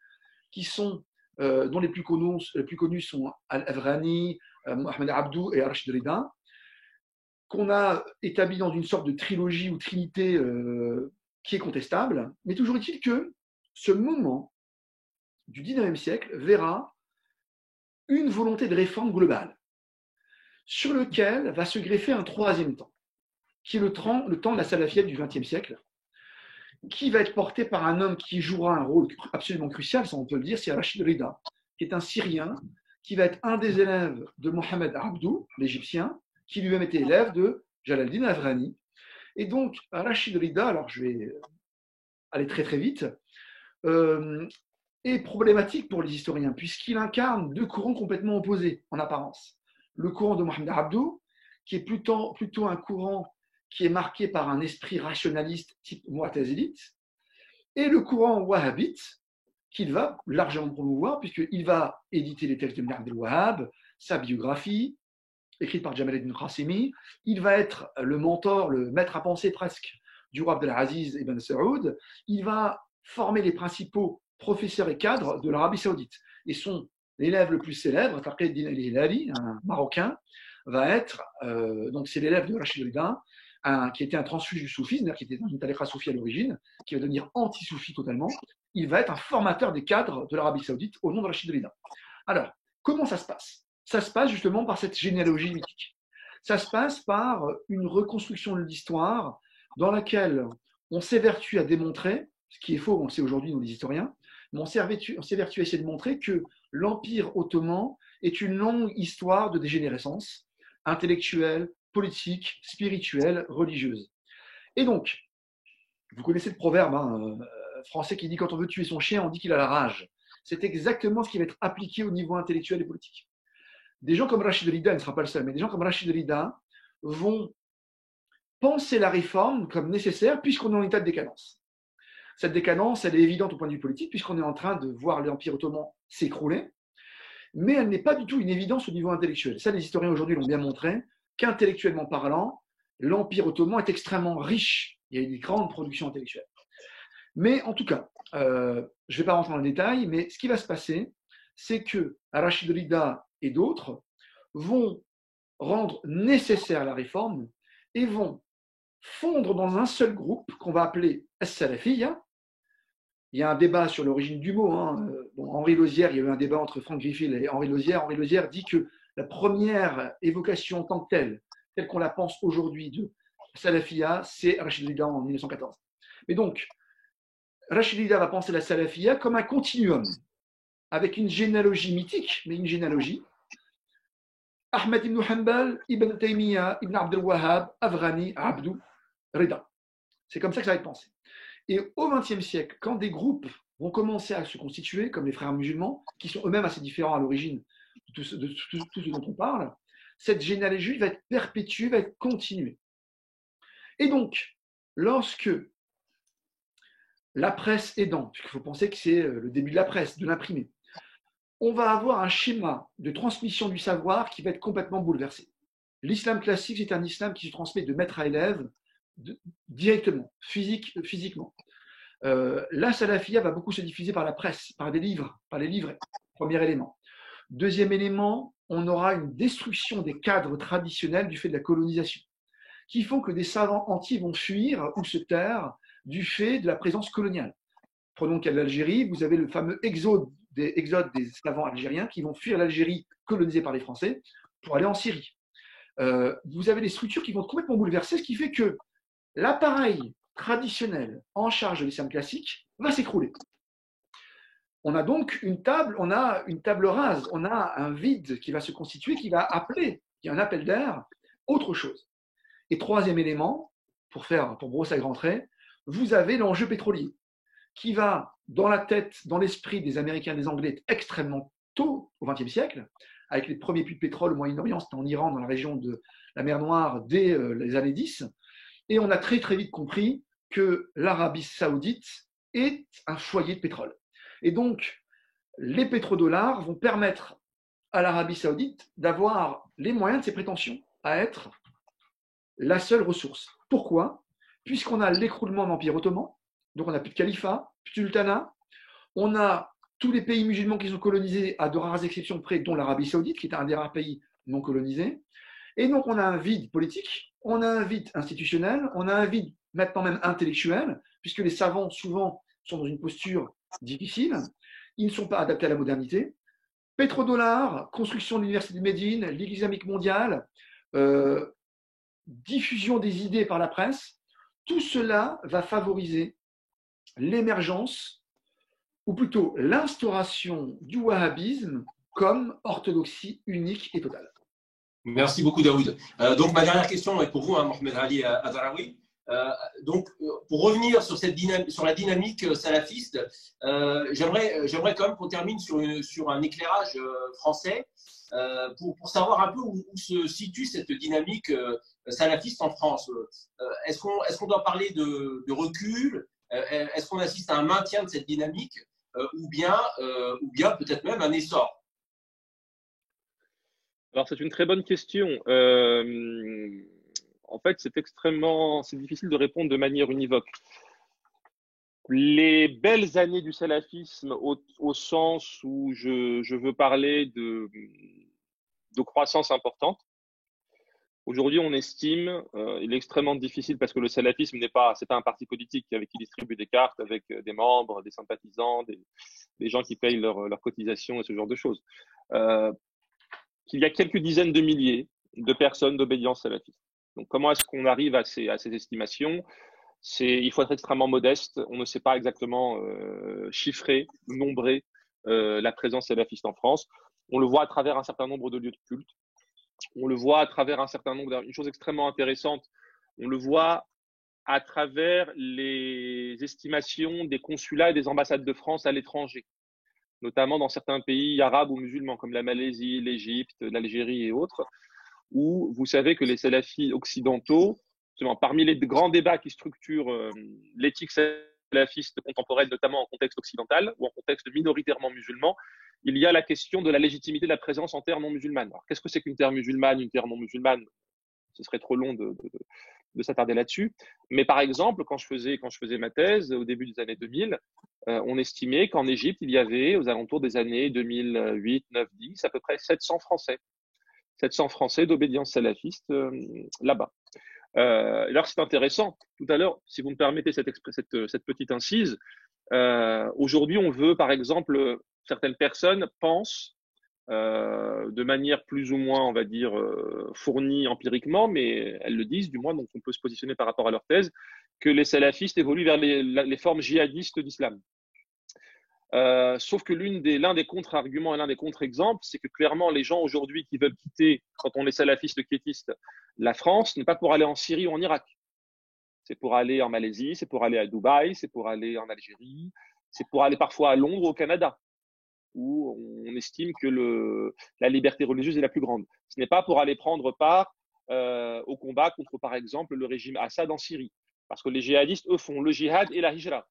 qui sont, dont les plus connus sont Al-Avrani, Mohamed Abdou et Rachid Rida, qu'on a établi dans une sorte de trilogie ou trinité qui est contestable. Mais toujours est-il que ce moment du 19e siècle verra une volonté de réforme globale, sur lequel va se greffer un 3e temps, qui est le temps de la salafiyette du 20e siècle, qui va être porté par un homme qui jouera un rôle absolument crucial, ça on peut le dire, c'est Rachid Rida, qui est un Syrien, qui va être un des élèves de Mohamed Abdou, l'Égyptien, qui lui-même était élève de Jalal-Din Avrani. Et donc, Rachid Rida, alors je vais aller très très vite, est problématique pour les historiens, puisqu'il incarne 2 courants complètement opposés en apparence. Le courant de Mohamed Abdou, qui est plutôt un courant qui est marqué par un esprit rationaliste type mu'tazilite, et le courant wahhabite, qu'il va largement promouvoir, puisqu'il va éditer les textes de Ibn Abdel Wahhab, sa biographie, écrite par Jamal Eddin Qassimi. Il va être le mentor, le maître à penser presque du roi Abdelaziz Ibn Saoud. Il va former les principaux professeurs et cadres de l'Arabie Saoudite. Et son élève le plus célèbre, Taqi-ad-Din al-Hilali, un Marocain, va être, donc c'est l'élève de Rachid Rida, qui était un transfuge du soufisme, qui était dans une tariqa soufie à l'origine, qui va devenir anti-soufi totalement. Il va être un formateur des cadres de l'Arabie Saoudite au nom de Rachid Rida. Alors, comment ça se passe? Ça se passe justement par cette généalogie mythique. Ça se passe par une reconstruction de l'histoire dans laquelle on s'évertue à démontrer, ce qui est faux, on le sait aujourd'hui dans les historiens, mais on s'évertue à essayer de montrer que l'Empire ottoman est une longue histoire de dégénérescence intellectuelle, politique, spirituelle, religieuse. Et donc, vous connaissez le proverbe français qui dit quand on veut tuer son chien, on dit qu'il a la rage. C'est exactement ce qui va être appliqué au niveau intellectuel et politique. Des gens comme Rachid Rida, il ne sera pas le seul, mais des gens comme Rachid Rida vont penser la réforme comme nécessaire puisqu'on est en état de décadence. Cette décadence, elle est évidente au point de vue politique puisqu'on est en train de voir l'Empire ottoman s'écrouler, mais elle n'est pas du tout une évidence au niveau intellectuel. Ça, les historiens aujourd'hui l'ont bien montré, qu'intellectuellement parlant, l'Empire ottoman est extrêmement riche. Il y a eu des grandes productions intellectuelles. Mais en tout cas, je ne vais pas rentrer dans le détail, mais ce qui va se passer, c'est que Rachid Rida et d'autres vont rendre nécessaire la réforme et vont fondre dans un seul groupe qu'on va appeler As-Salafiyya. Il y a un débat sur l'origine du mot. Henri Lauzière, il y a eu un débat entre Franck Griffith et Henri Lauzière. Henri Lauzière dit que la première évocation en tant que telle qu'on la pense aujourd'hui de Salafiyya, c'est Rachid Rida en 1914. Mais donc, Rachid Rida va penser la Salafiyya comme un continuum, avec une généalogie mythique, mais une généalogie. Ahmed ibn Hanbal, Ibn Taymiyyah, Ibn Abdel Wahhab, Avrani, Abdou, Rida. C'est comme ça que ça va être pensé. Et au XXe siècle, quand des groupes vont commencer à se constituer, comme les frères musulmans, qui sont eux-mêmes assez différents à l'origine de tout ce dont on parle, cette généalogie va être perpétuée, va être continuée. Et donc, lorsque la presse aidant, puisqu'il faut penser que c'est le début de la presse, de l'imprimé, on va avoir un schéma de transmission du savoir qui va être complètement bouleversé. L'islam classique, c'est un islam qui se transmet de maître à élève directement, physiquement. La salafia va beaucoup se diffuser par la presse, par des livres, par les livrets. Premier élément. Deuxième élément, on aura une destruction des cadres traditionnels du fait de la colonisation, qui font que des savants entiers vont fuir ou se taire du fait de la présence coloniale. Prenons le cas de l'Algérie, vous avez le fameux exode des savants algériens qui vont fuir l'Algérie colonisée par les Français pour aller en Syrie. Vous avez des structures qui vont être complètement bouleversées, ce qui fait que l'appareil traditionnel en charge de l'islam classique va s'écrouler. On a donc une table rase, on a un vide qui va se constituer, qui va appeler, qui est un appel d'air, autre chose. Et troisième élément, pour brosser à grands traits, vous avez l'enjeu pétrolier, qui va, dans la tête, dans l'esprit des Américains et des Anglais, extrêmement tôt au XXe siècle, avec les premiers puits de pétrole au Moyen-Orient, c'était en Iran, dans la région de la mer Noire, dès les années 10. Et on a très très vite compris que l'Arabie saoudite est un foyer de pétrole. Et donc, les pétrodollars vont permettre à l'Arabie saoudite d'avoir les moyens de ses prétentions à être la seule ressource. Pourquoi? Puisqu'on a l'écroulement de l'Empire ottoman, donc on n'a plus de califat, plus de sultanat, on a tous les pays musulmans qui sont colonisés à de rares exceptions près, dont l'Arabie saoudite, qui est un des rares pays non colonisés. Et donc on a un vide politique, on a un vide institutionnel, on a un vide maintenant même intellectuel, puisque les savants souvent sont dans une posture difficile, ils ne sont pas adaptés à la modernité. Pétrodollars, construction de l'université de Médine, Ligue islamique mondiale, diffusion des idées par la presse, tout cela va favoriser l'émergence, ou plutôt l'instauration du wahhabisme comme orthodoxie unique et totale. Merci beaucoup, Daoud. Donc, ma dernière question est pour vous, Mohamed Ali Azharaoui. Pour revenir sur la dynamique salafiste, j'aimerais quand même qu'on termine sur un éclairage français pour savoir un peu où se situe cette dynamique salafiste en France. Est-ce qu'on doit parler de recul? Est-ce qu'on assiste à un maintien de cette dynamique ou bien peut-être même un essor? Alors, c'est une très bonne question. En fait, c'est difficile de répondre de manière univoque. Les belles années du salafisme, au sens où je veux parler de croissance importante. Aujourd'hui, on estime, il est extrêmement difficile parce que le salafisme c'est pas un parti politique avec qui distribue des cartes avec des membres, des sympathisants, des gens qui payent leurs cotisations et ce genre de choses. Qu'il y a quelques dizaines de milliers de personnes d'obédience salafiste. Donc, comment est-ce qu'on arrive à ces estimations? Il faut être extrêmement modeste. On ne sait pas exactement chiffrer, nombrer la présence salafiste en France. On le voit à travers un certain nombre de lieux de culte. On le voit à travers une chose extrêmement intéressante, on le voit à travers les estimations des consulats et des ambassades de France à l'étranger, notamment dans certains pays arabes ou musulmans comme la Malaisie, l'Égypte, l'Algérie et autres, où vous savez que les salafis occidentaux, parmi les grands débats qui structurent l'éthique salafiste contemporaine, notamment en contexte occidental ou en contexte minoritairement musulman, il y a la question de la légitimité de la présence en terre non musulmane. Alors, qu'est-ce que c'est qu'une terre musulmane, une terre non musulmane? Ce serait trop long de s'attarder là-dessus. Mais par exemple, quand je faisais ma thèse au début des années 2000, on estimait qu'en Égypte, il y avait aux alentours des années 2008, 9, 10, à peu près 700 Français d'obédience salafiste là-bas. Alors, c'est intéressant. Tout à l'heure, si vous me permettez cette petite incise, aujourd'hui, on veut, par exemple, certaines personnes pensent de manière plus ou moins, on va dire, fournie empiriquement, mais elles le disent, du moins, donc on peut se positionner par rapport à leur thèse, que les salafistes évoluent vers les formes djihadistes d'islam. Sauf que l'un des contre-arguments et l'un des contre-exemples, c'est que clairement, les gens aujourd'hui qui veulent quitter, quand on est salafiste quiétiste, la France, n'est pas pour aller en Syrie ou en Irak. C'est pour aller en Malaisie, c'est pour aller à Dubaï, c'est pour aller en Algérie, c'est pour aller parfois à Londres, au Canada, où on estime que la liberté religieuse est la plus grande. Ce n'est pas pour aller prendre part au combat contre, par exemple, le régime Assad en Syrie. Parce que les djihadistes, eux, font le djihad et la hijra.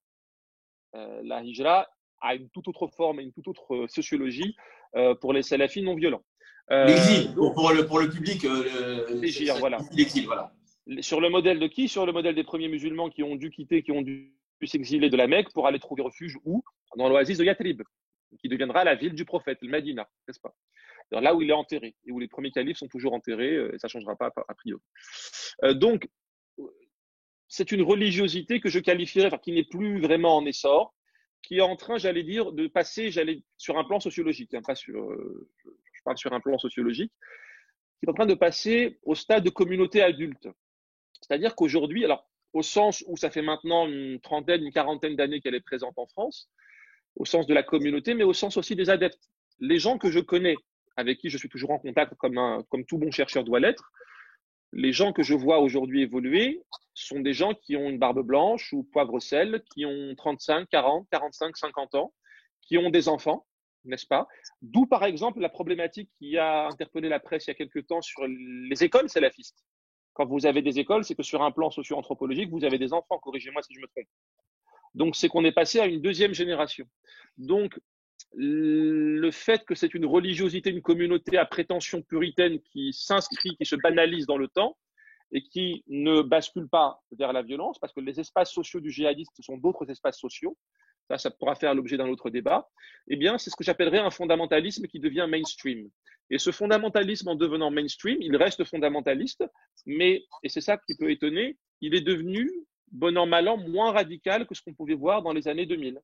La hijra a une toute autre forme et une toute autre sociologie pour les salafis non violents. L'exil, pour le public, voilà. L'exil, voilà. Sur le modèle de qui? Sur le modèle des premiers musulmans qui ont dû quitter, qui ont dû s'exiler de la Mecque pour aller trouver refuge où? Dans l'oasis de Yathrib, qui deviendra la ville du prophète, le Médina, n'est-ce pas? Là où il est enterré et où les premiers califes sont toujours enterrés, et ça ne changera pas a priori. Donc, c'est une religiosité que je qualifierais, enfin, qui n'est plus vraiment en essor, qui est en train, j'allais dire, de passer, sur un plan sociologique, hein, pas sur, je parle sur un plan sociologique, qui est en train de passer au stade de communauté adulte. C'est-à-dire qu'aujourd'hui, alors au sens où ça fait maintenant une trentaine, une quarantaine d'années qu'elle est présente en France, au sens de la communauté, mais au sens aussi des adeptes. Les gens que je connais, avec qui je suis toujours en contact comme tout bon chercheur doit l'être, les gens que je vois aujourd'hui évoluer sont des gens qui ont une barbe blanche ou poivre-sel, qui ont 35, 40, 45, 50 ans, qui ont des enfants, n'est-ce pas? D'où, par exemple, la problématique qui a interpellé la presse il y a quelque temps sur les écoles salafistes. Quand vous avez des écoles, c'est que sur un plan socio-anthropologique, vous avez des enfants, corrigez-moi si je me trompe. Donc, c'est qu'on est passé à une deuxième génération. Donc, le fait que c'est une religiosité, une communauté à prétention puritaine qui s'inscrit, qui se banalise dans le temps et qui ne bascule pas vers la violence, parce que les espaces sociaux du djihadiste sont d'autres espaces sociaux, ça pourra faire l'objet d'un autre débat, eh bien, c'est ce que j'appellerais un fondamentalisme qui devient mainstream. Et ce fondamentalisme, en devenant mainstream, il reste fondamentaliste, mais, et c'est ça qui peut étonner, il est devenu, bon an, mal an, moins radical que ce qu'on pouvait voir dans les années 2000.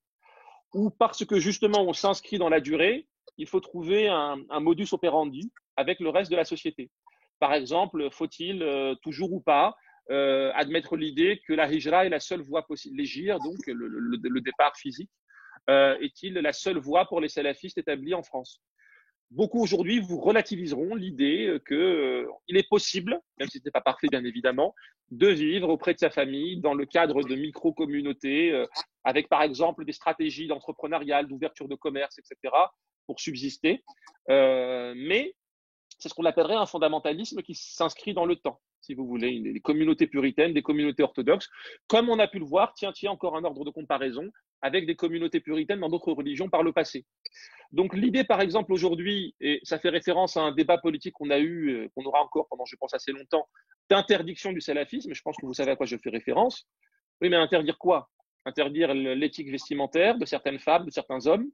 Ou parce que justement on s'inscrit dans la durée, il faut trouver un modus operandi avec le reste de la société. Par exemple, faut-il toujours ou pas admettre l'idée que la hijra est la seule voie possible, l'hégire, donc le départ physique, est-il la seule voie pour les salafistes établis en France? Beaucoup aujourd'hui vous relativiseront l'idée qu'il est possible, même si ce n'est pas parfait bien évidemment, de vivre auprès de sa famille dans le cadre de micro-communautés, avec par exemple des stratégies d'entrepreneuriat, d'ouverture de commerce, etc., pour subsister. Mais c'est ce qu'on appellerait un fondamentalisme qui s'inscrit dans le temps, si vous voulez, des communautés puritaines, des communautés orthodoxes, comme on a pu le voir, tiens, encore un ordre de comparaison, avec des communautés puritaines dans d'autres religions par le passé. Donc l'idée, par exemple, aujourd'hui, et ça fait référence à un débat politique qu'on a eu, qu'on aura encore pendant, je pense, assez longtemps, d'interdiction du salafisme, je pense que vous savez à quoi je fais référence. Oui, mais interdire quoi? Interdire l'éthique vestimentaire de certaines femmes, de certains hommes,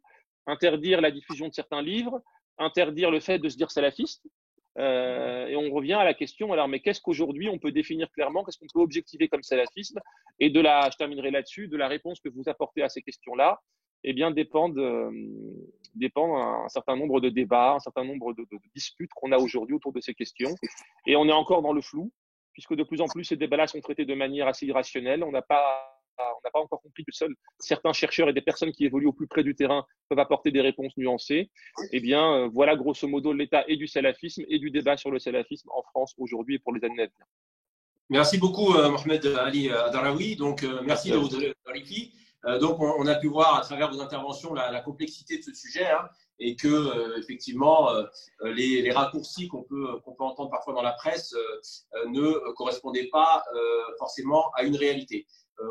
interdire la diffusion de certains livres, interdire le fait de se dire salafiste. Et on revient à la question, alors, mais qu'est-ce qu'aujourd'hui on peut définir clairement, qu'est-ce qu'on peut objectiver comme salafisme? Et je terminerai là-dessus, de la réponse que vous apportez à ces questions-là, eh bien, dépend un certain nombre de débats, un certain nombre de disputes qu'on a aujourd'hui autour de ces questions. Et on est encore dans le flou, puisque de plus en plus, ces débats-là sont traités de manière assez irrationnelle. On n'a pas encore compris que seuls certains chercheurs et des personnes qui évoluent au plus près du terrain peuvent apporter des réponses nuancées. Eh bien, voilà grosso modo l'état et du salafisme et du débat sur le salafisme en France aujourd'hui et pour les années à venir. Merci beaucoup, Mohamed Ali Adaraoui. Donc, merci de votre clarification. Donc, on a pu voir à travers vos interventions la complexité de ce sujet, hein, et que effectivement les raccourcis qu'on peut entendre parfois dans la presse ne correspondaient pas forcément à une réalité.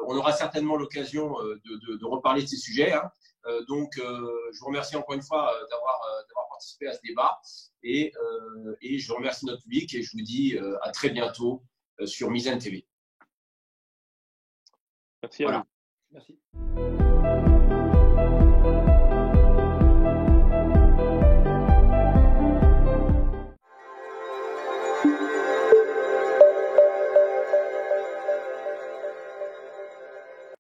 On aura certainement l'occasion de reparler de ces sujets, hein. Donc, je vous remercie encore une fois d'avoir participé à ce débat et je remercie notre public et je vous dis à très bientôt sur Mizan TV. Merci à vous. Merci.